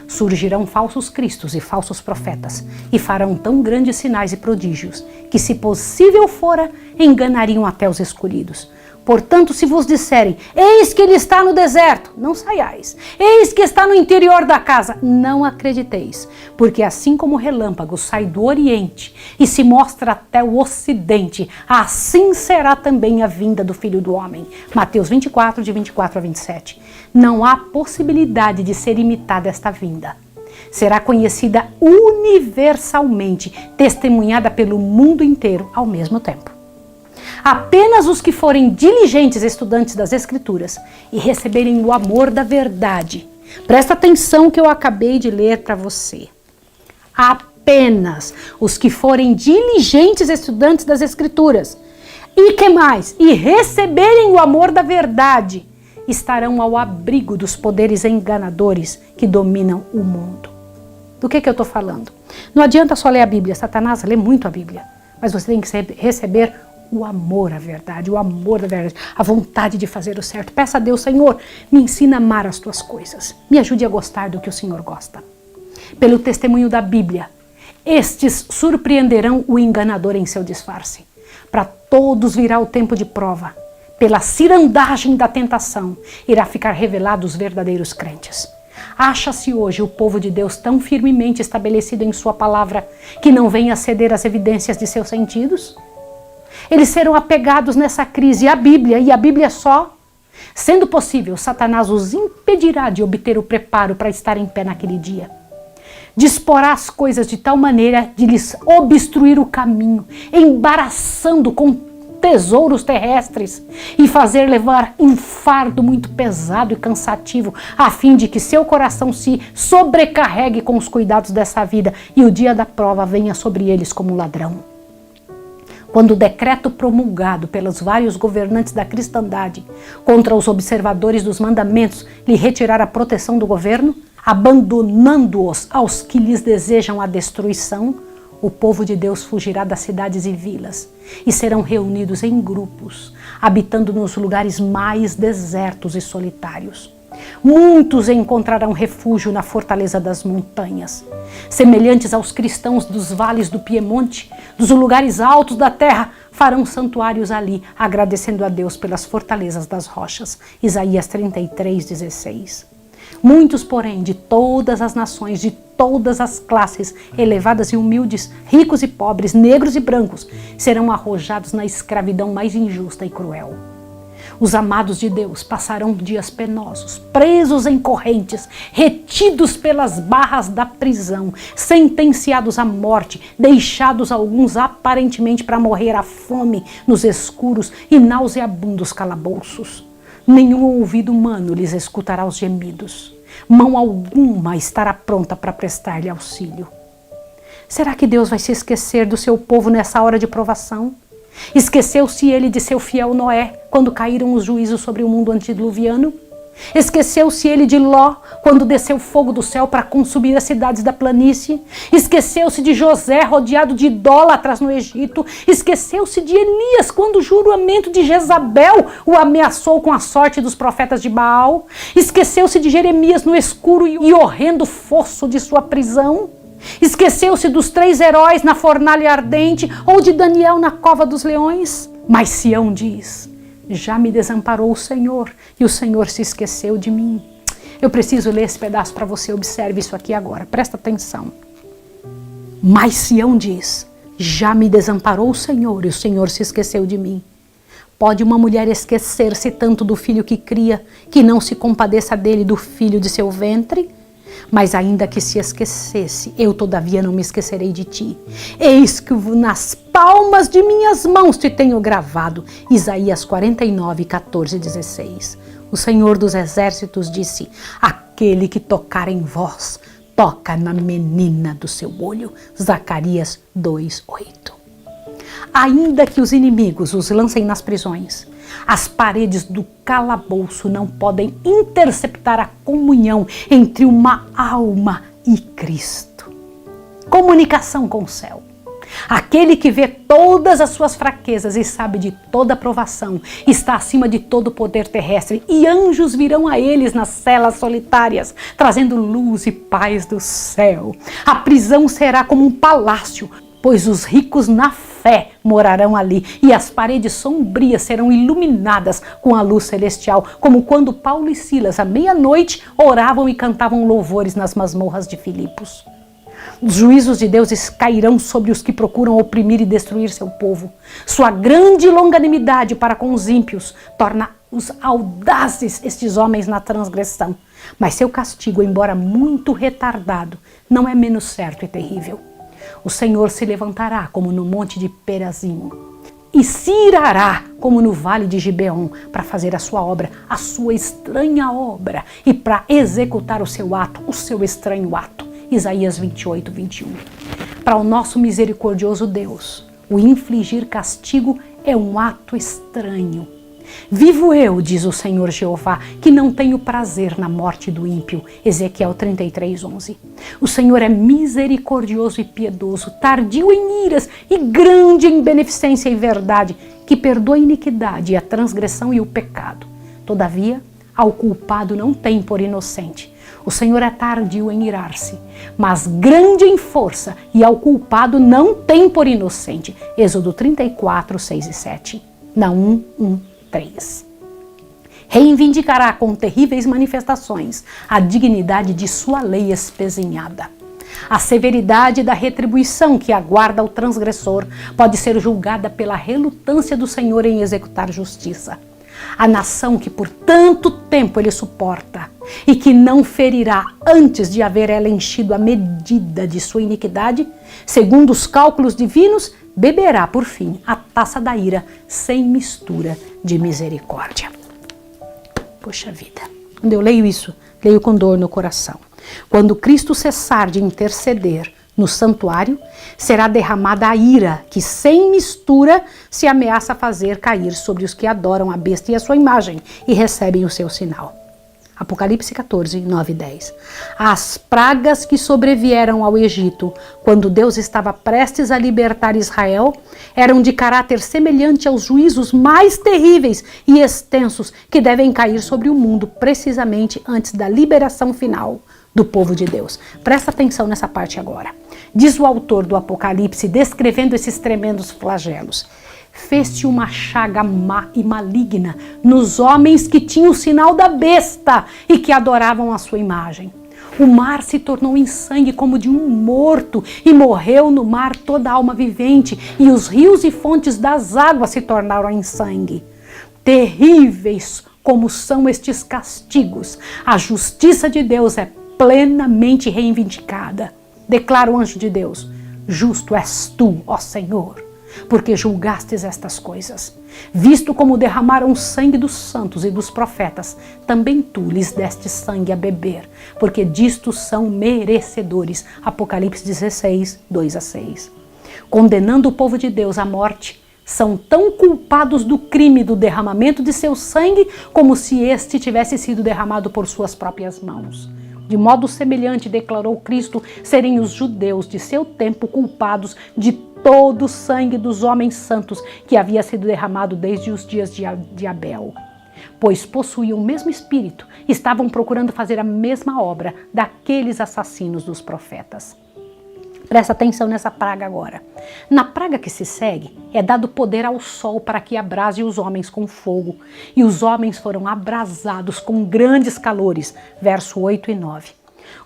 S1: Surgirão falsos cristos e falsos profetas e farão tão grandes sinais e prodígios que, se possível fora, enganariam até os escolhidos. Portanto, se vos disserem, eis que ele está no deserto, não saiais. Eis que está no interior da casa, não acrediteis. Porque assim como o relâmpago sai do oriente e se mostra até o ocidente, assim será também a vinda do Filho do Homem. Mateus 24, de 24 a 27. Não há possibilidade de ser imitada esta vinda. Será conhecida universalmente, testemunhada pelo mundo inteiro ao mesmo tempo. Apenas os que forem diligentes estudantes das Escrituras e receberem o amor da verdade. Presta atenção que eu acabei de ler para você. Apenas os que forem diligentes estudantes das Escrituras. E que mais? E receberem o amor da verdade, estarão ao abrigo dos poderes enganadores que dominam o mundo. Do que eu estou falando? Não adianta só ler a Bíblia. Satanás lê muito a Bíblia. Mas você tem que receber o amor à verdade, o amor da verdade, a vontade de fazer o certo. Peça a Deus: Senhor, me ensina a amar as tuas coisas. Me ajude a gostar do que o Senhor gosta. Pelo testemunho da Bíblia, Estes surpreenderão o enganador em seu disfarce. Para todos virá o tempo de prova. Pela cirandagem da tentação, irá ficar revelado os verdadeiros crentes. Acha-se hoje o povo de Deus tão firmemente estabelecido em sua palavra que não vem a ceder às evidências de seus sentidos? Eles serão apegados nessa crise à Bíblia e à Bíblia só. Sendo possível, Satanás os impedirá de obter o preparo para estar em pé naquele dia. Disporá as coisas de tal maneira de lhes obstruir o caminho, embaraçando com tesouros terrestres e fazer levar um fardo muito pesado e cansativo, a fim de que seu coração se sobrecarregue com os cuidados dessa vida e o dia da prova venha sobre eles como ladrão. Quando o decreto promulgado pelos vários governantes da cristandade contra os observadores dos mandamentos lhe retirar a proteção do governo, abandonando-os aos que lhes desejam a destruição, o povo de Deus fugirá das cidades e vilas e serão reunidos em grupos, habitando nos lugares mais desertos e solitários. Muitos encontrarão refúgio na fortaleza das montanhas. Semelhantes aos cristãos dos vales do Piemonte, dos lugares altos da terra, farão santuários ali, agradecendo a Deus pelas fortalezas das rochas. Isaías 33:16. Muitos, porém, de todas as nações, de todas as classes, elevadas e humildes, ricos e pobres, negros e brancos, serão arrojados na escravidão mais injusta e cruel. Os amados de Deus passarão dias penosos, presos em correntes, retidos pelas barras da prisão, sentenciados à morte, deixados alguns aparentemente para morrer à fome nos escuros e nauseabundos calabouços. Nenhum ouvido humano lhes escutará os gemidos. Mão alguma estará pronta para prestar-lhe auxílio. Será que Deus vai se esquecer do seu povo nessa hora de provação? Esqueceu-se ele de seu fiel Noé, quando caíram os juízos sobre o mundo antediluviano? Esqueceu-se ele de Ló, quando desceu fogo do céu para consumir as cidades da planície? Esqueceu-se de José, rodeado de idólatras no Egito? Esqueceu-se de Elias, quando o juramento de Jezabel o ameaçou com a sorte dos profetas de Baal? Esqueceu-se de Jeremias no escuro e horrendo fosso de sua prisão? Esqueceu-se dos 3 heróis na fornalha ardente ou de Daniel na cova dos leões? Mas Sião diz: já me desamparou o Senhor e o Senhor se esqueceu de mim. Eu preciso ler esse pedaço para você, observe isso aqui agora, presta atenção. Mas Sião diz: já me desamparou o Senhor e o Senhor se esqueceu de mim. Pode uma mulher esquecer-se tanto do filho que cria, que não se compadeça dele, do filho de seu ventre? Mas ainda que se esquecesse, eu todavia não me esquecerei de ti. Eis que nas palmas de minhas mãos te tenho gravado. Isaías 49:14-16. O Senhor dos Exércitos disse: aquele que tocar em vós, toca na menina do seu olho. Zacarias 2:8. Ainda que os inimigos os lancem nas prisões, as paredes do calabouço não podem interceptar a comunhão entre uma alma e Cristo. Comunicação com o céu. Aquele que vê todas as suas fraquezas e sabe de toda provação está acima de todo poder terrestre, e anjos virão a eles nas celas solitárias, trazendo luz e paz do céu. A prisão será como um palácio, pois os ricos na fé morarão ali, e as paredes sombrias serão iluminadas com a luz celestial, como quando Paulo e Silas, à meia-noite, oravam e cantavam louvores nas masmorras de Filipos. Os juízos de Deus cairão sobre os que procuram oprimir e destruir seu povo. Sua grande longanimidade para com os ímpios torna-os audazes estes homens na transgressão. Mas seu castigo, embora muito retardado, não é menos certo e terrível. O Senhor se levantará como no monte de Perazim e se irará como no vale de Gibeon para fazer a sua obra, a sua estranha obra, e para executar o seu ato, o seu estranho ato. Isaías 28:21. Para o nosso misericordioso Deus, o infligir castigo é um ato estranho. Vivo eu, diz o Senhor Jeová, que não tenho prazer na morte do ímpio. Ezequiel 33:11. O Senhor é misericordioso e piedoso, tardio em iras e grande em beneficência e verdade, que perdoa a iniquidade, a transgressão e o pecado. Todavia, ao culpado não tem por inocente. O Senhor é tardio em irar-se, mas grande em força, e ao culpado não tem por inocente. Êxodo 34, 6 e 7. Naum 1, 3. Reivindicará com terríveis manifestações a dignidade de sua lei espezinhada. A severidade da retribuição que aguarda o transgressor pode ser julgada pela relutância do Senhor em executar justiça. A nação que por tanto tempo ele suporta e que não ferirá antes de haver ela enchido a medida de sua iniquidade, segundo os cálculos divinos, beberá por fim a taça da ira sem mistura de misericórdia. Poxa vida, quando eu leio isso, leio com dor no coração. Quando Cristo cessar de interceder no santuário, será derramada a ira que sem mistura se ameaça fazer cair sobre os que adoram a besta e a sua imagem e recebem o seu sinal. Apocalipse 14, 9 e 10. As pragas que sobrevieram ao Egito, quando Deus estava prestes a libertar Israel, eram de caráter semelhante aos juízos mais terríveis e extensos que devem cair sobre o mundo precisamente antes da liberação final do povo de Deus. Presta atenção nessa parte agora. Diz o autor do Apocalipse, descrevendo esses tremendos flagelos: fez-se uma chaga má e maligna nos homens que tinham o sinal da besta e que adoravam a sua imagem. O mar se tornou em sangue como de um morto, e morreu no mar toda alma vivente, e os rios e fontes das águas se tornaram em sangue. Terríveis como são estes castigos, a justiça de Deus é plenamente reivindicada. Declara o anjo de Deus: justo és tu, ó Senhor, porque julgastes estas coisas. Visto como derramaram o sangue dos santos e dos profetas, também tu lhes deste sangue a beber, porque disto são merecedores. Apocalipse 16, 2 a 6. Condenando o povo de Deus à morte, são tão culpados do crime do derramamento de seu sangue como se este tivesse sido derramado por suas próprias mãos. De modo semelhante, declarou Cristo, serem os judeus de seu tempo culpados de todo o sangue dos homens santos que havia sido derramado desde os dias de Abel. Pois possuíam o mesmo espírito, estavam procurando fazer a mesma obra daqueles assassinos dos profetas. Presta atenção nessa praga agora. Na praga que se segue, é dado poder ao sol para que abrase os homens com fogo. E os homens foram abrasados com grandes calores. Verso 8 e 9.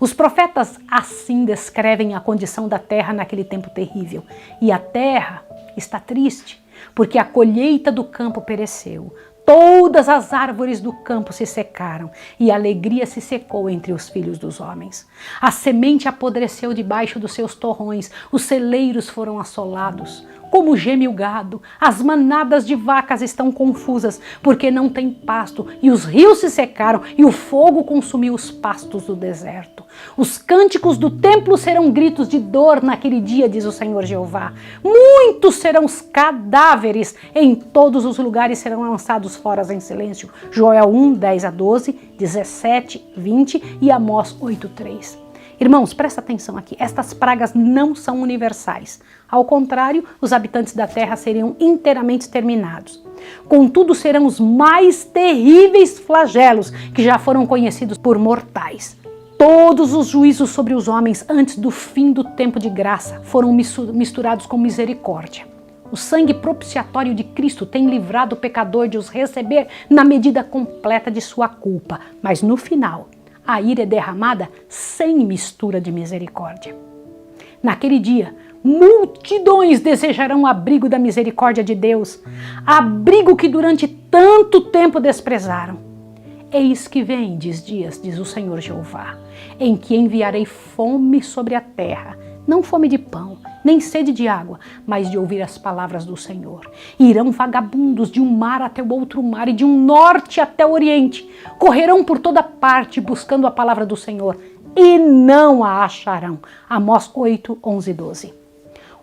S1: Os profetas assim descrevem a condição da terra naquele tempo terrível. E a terra está triste, porque a colheita do campo pereceu. Todas as árvores do campo se secaram, e a alegria se secou entre os filhos dos homens. A semente apodreceu debaixo dos seus torrões, os celeiros foram assolados. Como geme o gado, as manadas de vacas estão confusas, porque não tem pasto, e os rios se secaram, e o fogo consumiu os pastos do deserto. Os cânticos do templo serão gritos de dor naquele dia, diz o Senhor Jeová. Muitos serão os cadáveres, em todos os lugares serão lançados fora em silêncio. Joel 1, 10 a 12, 17, 20 e Amós 8, 3. Irmãos, presta atenção aqui, estas pragas não são universais. Ao contrário, os habitantes da terra seriam inteiramente exterminados. Contudo, serão os mais terríveis flagelos que já foram conhecidos por mortais. Todos os juízos sobre os homens antes do fim do tempo de graça foram misturados com misericórdia. O sangue propiciatório de Cristo tem livrado o pecador de os receber na medida completa de sua culpa, mas no final, a ira é derramada sem mistura de misericórdia. Naquele dia, multidões desejarão o abrigo da misericórdia de Deus, abrigo que durante tanto tempo desprezaram. Eis que vem, diz o Senhor Jeová, em que enviarei fome sobre a terra, não fome de pão, nem sede de água, mas de ouvir as palavras do Senhor. Irão vagabundos de um mar até o outro mar e de um norte até o oriente. Correrão por toda parte buscando a palavra do Senhor e não a acharão. Amós 8, 11 e 12.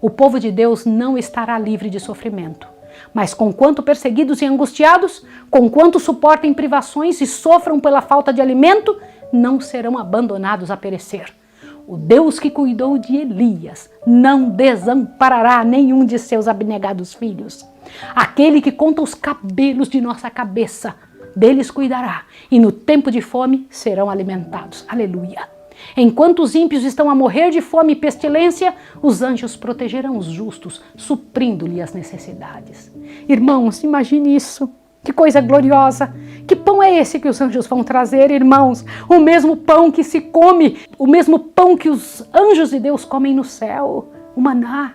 S1: O povo de Deus não estará livre de sofrimento. Mas conquanto perseguidos e angustiados, conquanto suportem privações e sofram pela falta de alimento, não serão abandonados a perecer. O Deus que cuidou de Elias não desamparará nenhum de seus abnegados filhos. Aquele que conta os cabelos de nossa cabeça deles cuidará, e no tempo de fome serão alimentados. Aleluia! Enquanto os ímpios estão a morrer de fome e pestilência, os anjos protegerão os justos, suprindo-lhe as necessidades. Irmãos, imagine isso. Que coisa gloriosa! Que pão é esse que os anjos vão trazer, irmãos? O mesmo pão que se come, o mesmo pão que os anjos de Deus comem no céu, o maná.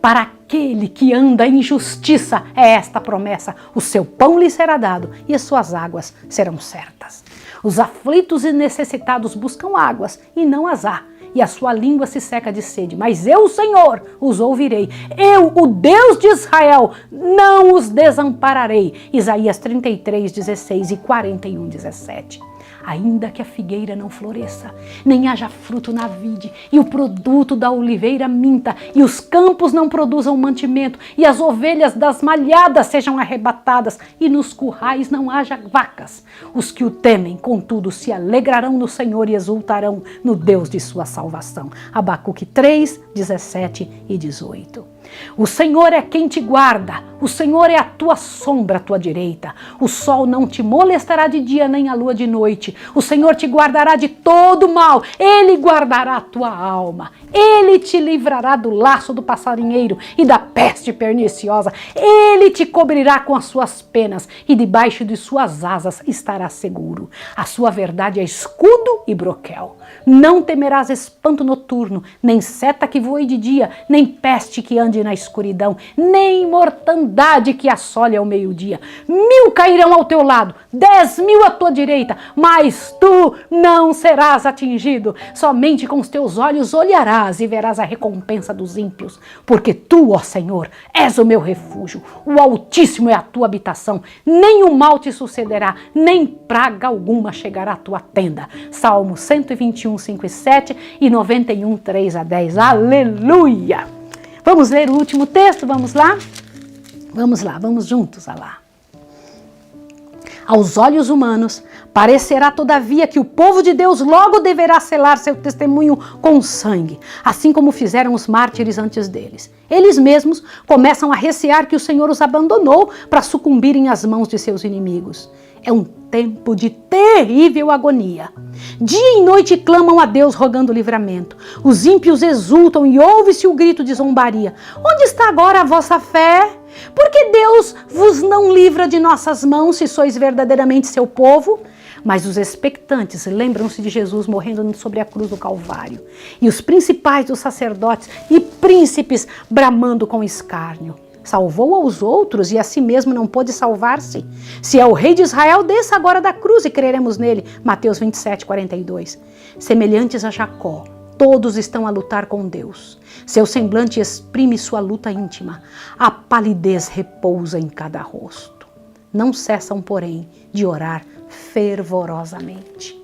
S1: Para aquele que anda em justiça é esta promessa: o seu pão lhe será dado e as suas águas serão certas. Os aflitos e necessitados buscam águas e não as há, e a sua língua se seca de sede. Mas eu, o Senhor, os ouvirei. Eu, o Deus de Israel, não os desampararei. Isaías 33, 16 e 41, 17. Ainda que a figueira não floresça, nem haja fruto na vide, e o produto da oliveira minta, e os campos não produzam mantimento, e as ovelhas das malhadas sejam arrebatadas, e nos currais não haja vacas. Os que o temem, contudo, se alegrarão no Senhor e exultarão no Deus de sua salvação. Abacuque 3, 17 e 18. O Senhor é quem te guarda, o Senhor é a tua sombra à tua direita. O sol não te molestará de dia, nem a lua de noite. O Senhor te guardará de todo mal, Ele guardará a tua alma. Ele te livrará do laço do passarinheiro e da peste perniciosa. Ele te cobrirá com as suas penas e debaixo de suas asas estará seguro. A sua verdade é escudo e broquel. Não temerás espanto noturno, nem seta que voe de dia, nem peste que ande na escuridão, nem mortandade que assole ao meio-dia. 1000 cairão ao teu lado, 10.000 à tua direita, mas tu não serás atingido. Somente com os teus olhos olharás e verás a recompensa dos ímpios, porque tu, ó Senhor, és o meu refúgio, o Altíssimo é a tua habitação. Nem o mal te sucederá, nem praga alguma chegará à tua tenda. Salmo 121, 5 e 7 e 91, 3 a 10. Aleluia! Vamos ler o último texto? Vamos lá? Vamos lá, vamos juntos a lá. Aos olhos humanos, parecerá todavia que o povo de Deus logo deverá selar seu testemunho com sangue, assim como fizeram os mártires antes deles. Eles mesmos começam a recear que o Senhor os abandonou para sucumbirem às mãos de seus inimigos. É um tempo de terrível agonia. Dia e noite clamam a Deus rogando livramento. Os ímpios exultam e ouve-se o grito de zombaria. Onde está agora a vossa fé? Porque Deus vos não livra de nossas mãos se sois verdadeiramente seu povo? Mas os expectantes lembram-se de Jesus morrendo sobre a cruz do Calvário, e os principais dos sacerdotes e príncipes bramando com escárnio. Salvou aos outros e a si mesmo não pôde salvar-se. Se é o rei de Israel, desça agora da cruz e creremos nele. Mateus 27, 42. Semelhantes a Jacó, todos estão a lutar com Deus. Seu semblante exprime sua luta íntima. A palidez repousa em cada rosto. Não cessam, porém, de orar fervorosamente.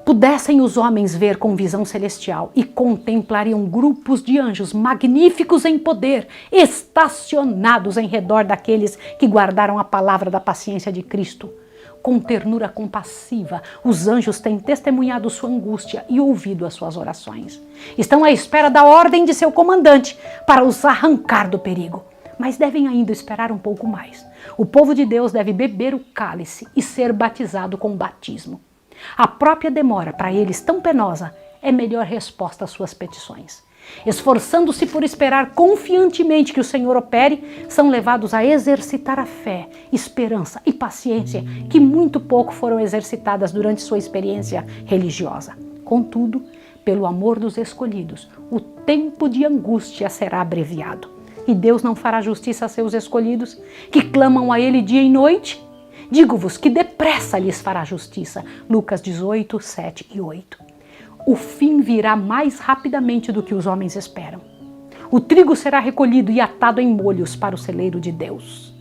S1: Pudessem os homens ver com visão celestial e contemplariam grupos de anjos magníficos em poder, estacionados em redor daqueles que guardaram a palavra da paciência de Cristo. Com ternura compassiva, os anjos têm testemunhado sua angústia e ouvido as suas orações. Estão à espera da ordem de seu comandante para os arrancar do perigo. Mas devem ainda esperar um pouco mais. O povo de Deus deve beber o cálice e ser batizado com o batismo. A própria demora, para eles tão penosa, é melhor resposta às suas petições. Esforçando-se por esperar confiantemente que o Senhor opere, são levados a exercitar a fé, esperança e paciência que muito pouco foram exercitadas durante sua experiência religiosa. Contudo, pelo amor dos escolhidos, o tempo de angústia será abreviado. E Deus não fará justiça a seus escolhidos, que clamam a Ele dia e noite? Digo-vos que depressa lhes fará justiça. Lucas 18, 7 e 8. O fim virá mais rapidamente do que os homens esperam. O trigo será recolhido e atado em molhos para o celeiro de Deus.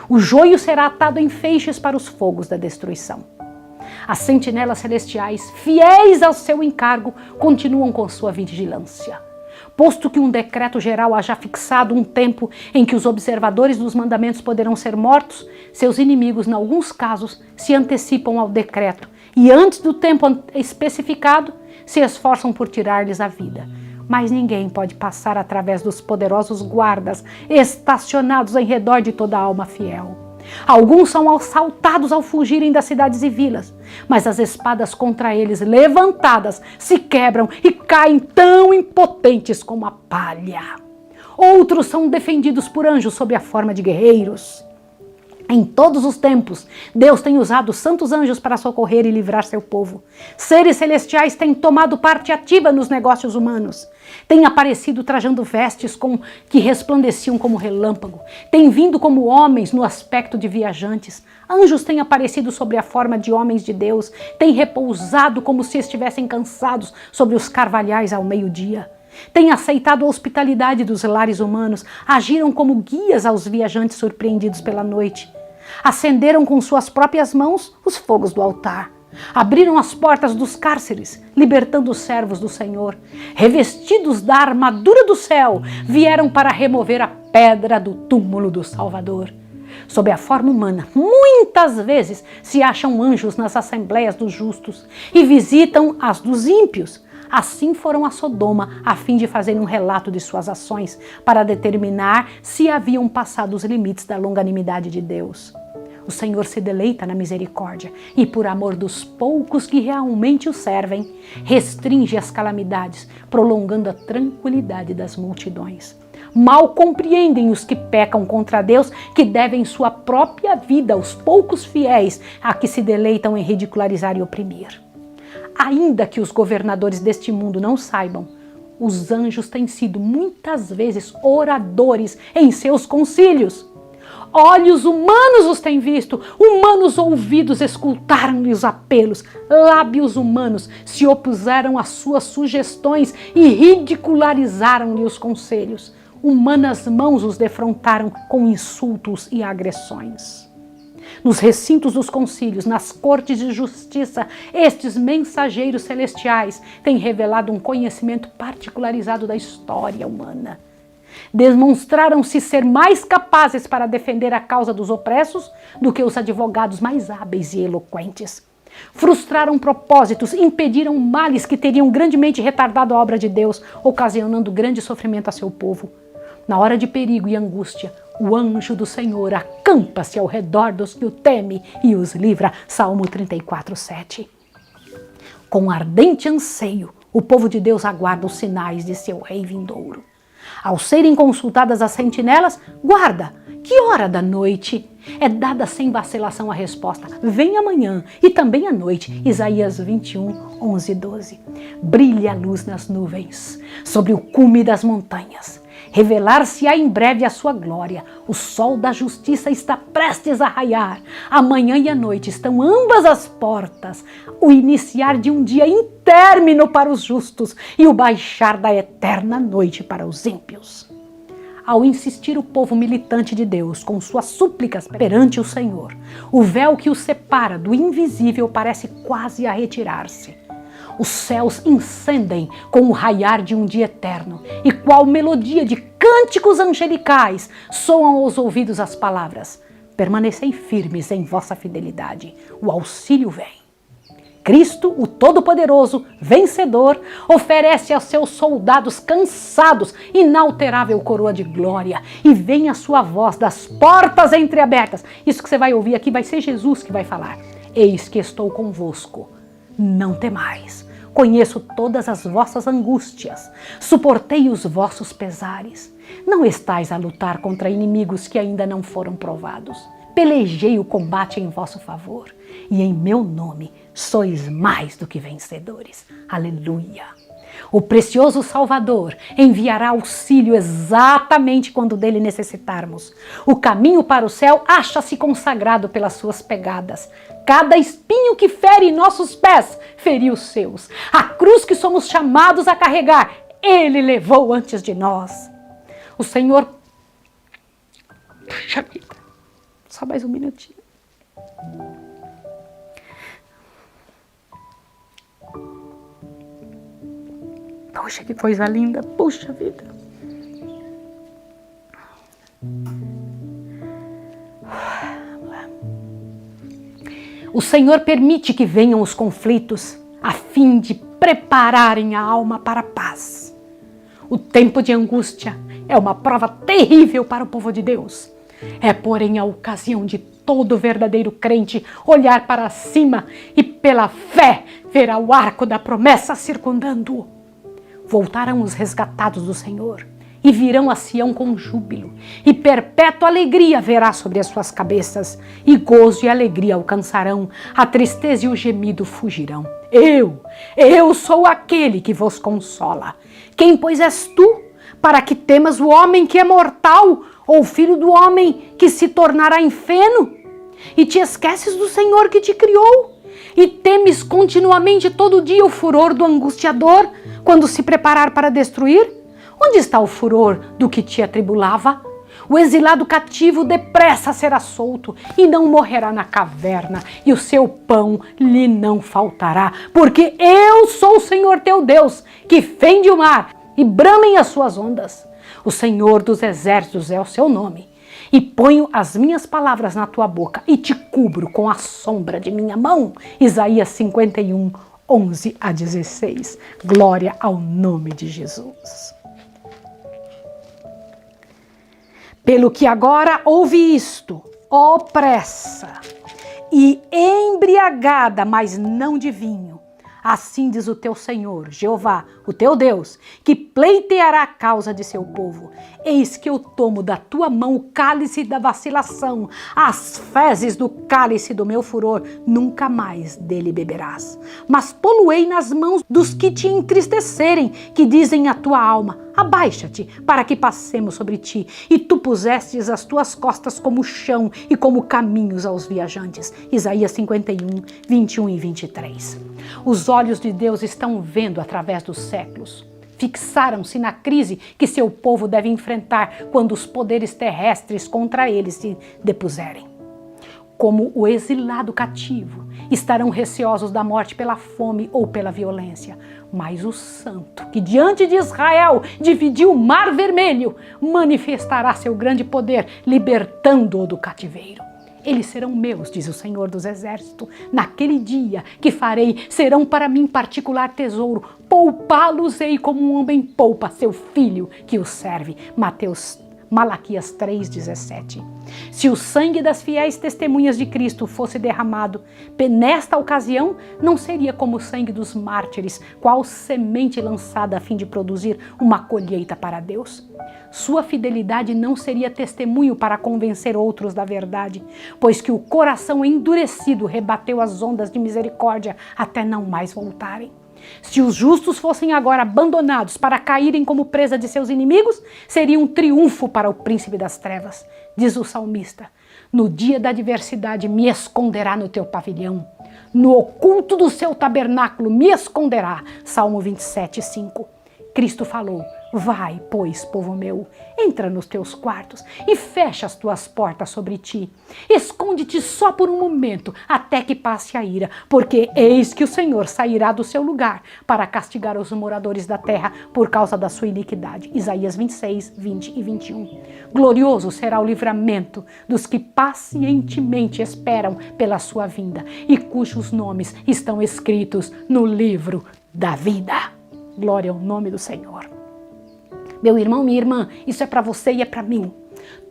S1: O joio será atado em feixes para os fogos da destruição. As sentinelas celestiais, fiéis ao seu encargo, continuam com sua vigilância. Posto que um decreto geral haja fixado um tempo em que os observadores dos mandamentos poderão ser mortos, seus inimigos, em alguns casos, se antecipam ao decreto e, antes do tempo especificado, se esforçam por tirar-lhes a vida. Mas ninguém pode passar através dos poderosos guardas estacionados em redor de toda alma fiel. Alguns são assaltados ao fugirem das cidades e vilas, mas as espadas contra eles levantadas se quebram e caem tão impotentes como a palha. Outros são defendidos por anjos sob a forma de guerreiros. Em todos os tempos, Deus tem usado santos anjos para socorrer e livrar seu povo. Seres celestiais têm tomado parte ativa nos negócios humanos. Têm aparecido trajando vestes que resplandeciam como relâmpago. Têm vindo como homens no aspecto de viajantes. Anjos têm aparecido sobre a forma de homens de Deus. Têm repousado como se estivessem cansados sobre os carvalhais ao meio-dia. Têm aceitado a hospitalidade dos lares humanos. Agiram como guias aos viajantes surpreendidos pela noite. Acenderam com suas próprias mãos os fogos do altar. Abriram as portas dos cárceres, libertando os servos do Senhor. Revestidos da armadura do céu, vieram para remover a pedra do túmulo do Salvador. Sob a forma humana, muitas vezes se acham anjos nas assembleias dos justos e visitam as dos ímpios. Assim foram a Sodoma, a fim de fazer um relato de suas ações, para determinar se haviam passado os limites da longanimidade de Deus. O Senhor se deleita na misericórdia e, por amor dos poucos que realmente o servem, restringe as calamidades, prolongando a tranquilidade das multidões. Mal compreendem os que pecam contra Deus, que devem sua própria vida aos poucos fiéis a que se deleitam em ridicularizar e oprimir. Ainda que os governadores deste mundo não saibam, os anjos têm sido muitas vezes oradores em seus concílios. Olhos humanos os têm visto, humanos ouvidos escutaram-lhe os apelos, lábios humanos se opuseram às suas sugestões e ridicularizaram-lhe os conselhos. Humanas mãos os defrontaram com insultos e agressões. Nos recintos dos concílios, nas cortes de justiça, estes mensageiros celestiais têm revelado um conhecimento particularizado da história humana. Demonstraram-se ser mais capazes para defender a causa dos opressos do que os advogados mais hábeis e eloquentes. Frustraram propósitos, impediram males que teriam grandemente retardado a obra de Deus, ocasionando grande sofrimento a seu povo. Na hora de perigo e angústia, o anjo do Senhor acampa-se ao redor dos que o temem e os livra. Salmo 34:7. Com ardente anseio, o povo de Deus aguarda os sinais de seu rei vindouro. Ao serem consultadas as sentinelas, guarda, que hora da noite? É dada sem vacilação a resposta, vem amanhã e também à noite. Isaías 21:11-12. Brilha a luz nas nuvens, sobre o cume das montanhas. Revelar-se-á em breve a sua glória. O sol da justiça está prestes a raiar. A manhã e a noite estão ambas às portas. O iniciar de um dia intérmino para os justos e o baixar da eterna noite para os ímpios. Ao insistir o povo militante de Deus com suas súplicas perante o Senhor, o véu que os separa do invisível parece quase a retirar-se. Os céus incendem com o raiar de um dia eterno, e qual melodia de cânticos angelicais soam aos ouvidos as palavras: permanecei firmes em vossa fidelidade, o auxílio vem. Cristo, o Todo-Poderoso, vencedor, oferece aos seus soldados cansados inalterável coroa de glória, e vem a sua voz das portas entreabertas. Isso que você vai ouvir aqui vai ser Jesus que vai falar. Eis que estou convosco, não temais. Conheço todas as vossas angústias, suportei os vossos pesares. Não estais a lutar contra inimigos que ainda não foram provados. Pelejei o combate em vosso favor, e em meu nome sois mais do que vencedores. Aleluia! O precioso Salvador enviará auxílio exatamente quando dele necessitarmos. O caminho para o céu acha-se consagrado pelas suas pegadas. Cada espinho que fere nossos pés, feriu os seus. A cruz que somos chamados a carregar, ele levou antes de nós. O Senhor... Puxa vida, só mais um minutinho. Puxa, que coisa linda, puxa vida. O Senhor permite que venham os conflitos a fim de prepararem a alma para a paz. O tempo de angústia é uma prova terrível para o povo de Deus. É, porém, a ocasião de todo verdadeiro crente olhar para cima e, pela fé, verá o arco da promessa circundando-o. Voltarão os resgatados do Senhor e virão a Sião com júbilo, e perpétua alegria verá sobre as suas cabeças, e gozo e alegria alcançarão, a tristeza e o gemido fugirão. Eu sou aquele que vos consola. Quem, pois, és tu, para que temas o homem que é mortal, ou o filho do homem que se tornará em feno? E te esqueces do Senhor que te criou? E temes continuamente todo dia o furor do angustiador, quando se preparar para destruir? Onde está o furor do que te atribulava? O exilado cativo depressa será solto e não morrerá na caverna, e o seu pão lhe não faltará, porque eu sou o Senhor teu Deus, que fende o mar e bramem as suas ondas. O Senhor dos exércitos é o seu nome. E ponho as minhas palavras na tua boca e te cubro com a sombra de minha mão. Isaías 51, 11 a 16. Glória ao nome de Jesus. Pelo que agora ouve isto, ó pressa, e embriagada, mas não de vinho, assim diz o teu Senhor, Jeová, o teu Deus, que pleiteará a causa de seu povo. Eis que eu tomo da tua mão o cálice da vacilação, as fezes do cálice do meu furor, nunca mais dele beberás. Mas poluei nas mãos dos que te entristecerem, que dizem à tua alma, abaixa-te, para que passemos sobre ti. E tu pusestes as tuas costas como chão e como caminhos aos viajantes. Isaías 51, 21 e 23. Os olhos de Deus estão vendo através dos séculos. Fixaram-se na crise que seu povo deve enfrentar quando os poderes terrestres contra ele se depuserem. Como o exilado cativo, estarão receosos da morte pela fome ou pela violência. Mas o santo, que diante de Israel dividiu o mar vermelho, manifestará seu grande poder, libertando-o do cativeiro. Eles serão meus, diz o Senhor dos Exércitos. Naquele dia que farei, serão para mim particular tesouro. Poupá-los-ei como um homem poupa seu filho que o serve. Malaquias 3,17. Se o sangue das fiéis testemunhas de Cristo fosse derramado, nesta ocasião não seria como o sangue dos mártires, qual semente lançada a fim de produzir uma colheita para Deus. Sua fidelidade não seria testemunho para convencer outros da verdade, pois que o coração endurecido rebateu as ondas de misericórdia até não mais voltarem. Se os justos fossem agora abandonados para caírem como presa de seus inimigos, seria um triunfo para o príncipe das trevas. Diz o salmista, no dia da adversidade me esconderá no teu pavilhão, no oculto do seu tabernáculo me esconderá. Salmo 27, 5. Cristo falou, vai, pois, povo meu, entra nos teus quartos e fecha as tuas portas sobre ti. Esconde-te só por um momento, até que passe a ira, porque eis que o Senhor sairá do seu lugar para castigar os moradores da terra por causa da sua iniquidade. Isaías 26, 20 e 21. Glorioso será o livramento dos que pacientemente esperam pela sua vinda e cujos nomes estão escritos no livro da vida. Glória ao nome do Senhor. Meu irmão, minha irmã, isso é para você e é para mim.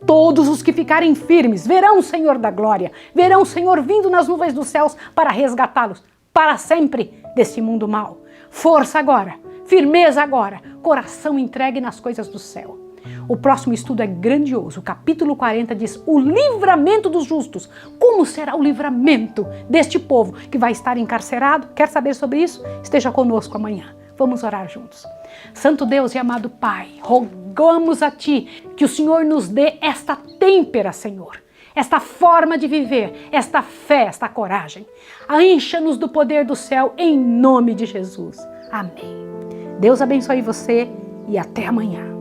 S1: Todos os que ficarem firmes verão o Senhor da glória, verão o Senhor vindo nas nuvens dos céus para resgatá-los para sempre desse mundo mau. Força agora, firmeza agora, coração entregue nas coisas do céu. O próximo estudo é grandioso. O capítulo 40 diz o livramento dos justos. Como será o livramento deste povo que vai estar encarcerado? Quer saber sobre isso? Esteja conosco amanhã. Vamos orar juntos. Santo Deus e amado Pai, rogamos a Ti que o Senhor nos dê esta têmpera, Senhor, esta forma de viver, esta fé, esta coragem. Encha-nos do poder do céu em nome de Jesus. Amém. Deus abençoe você e até amanhã.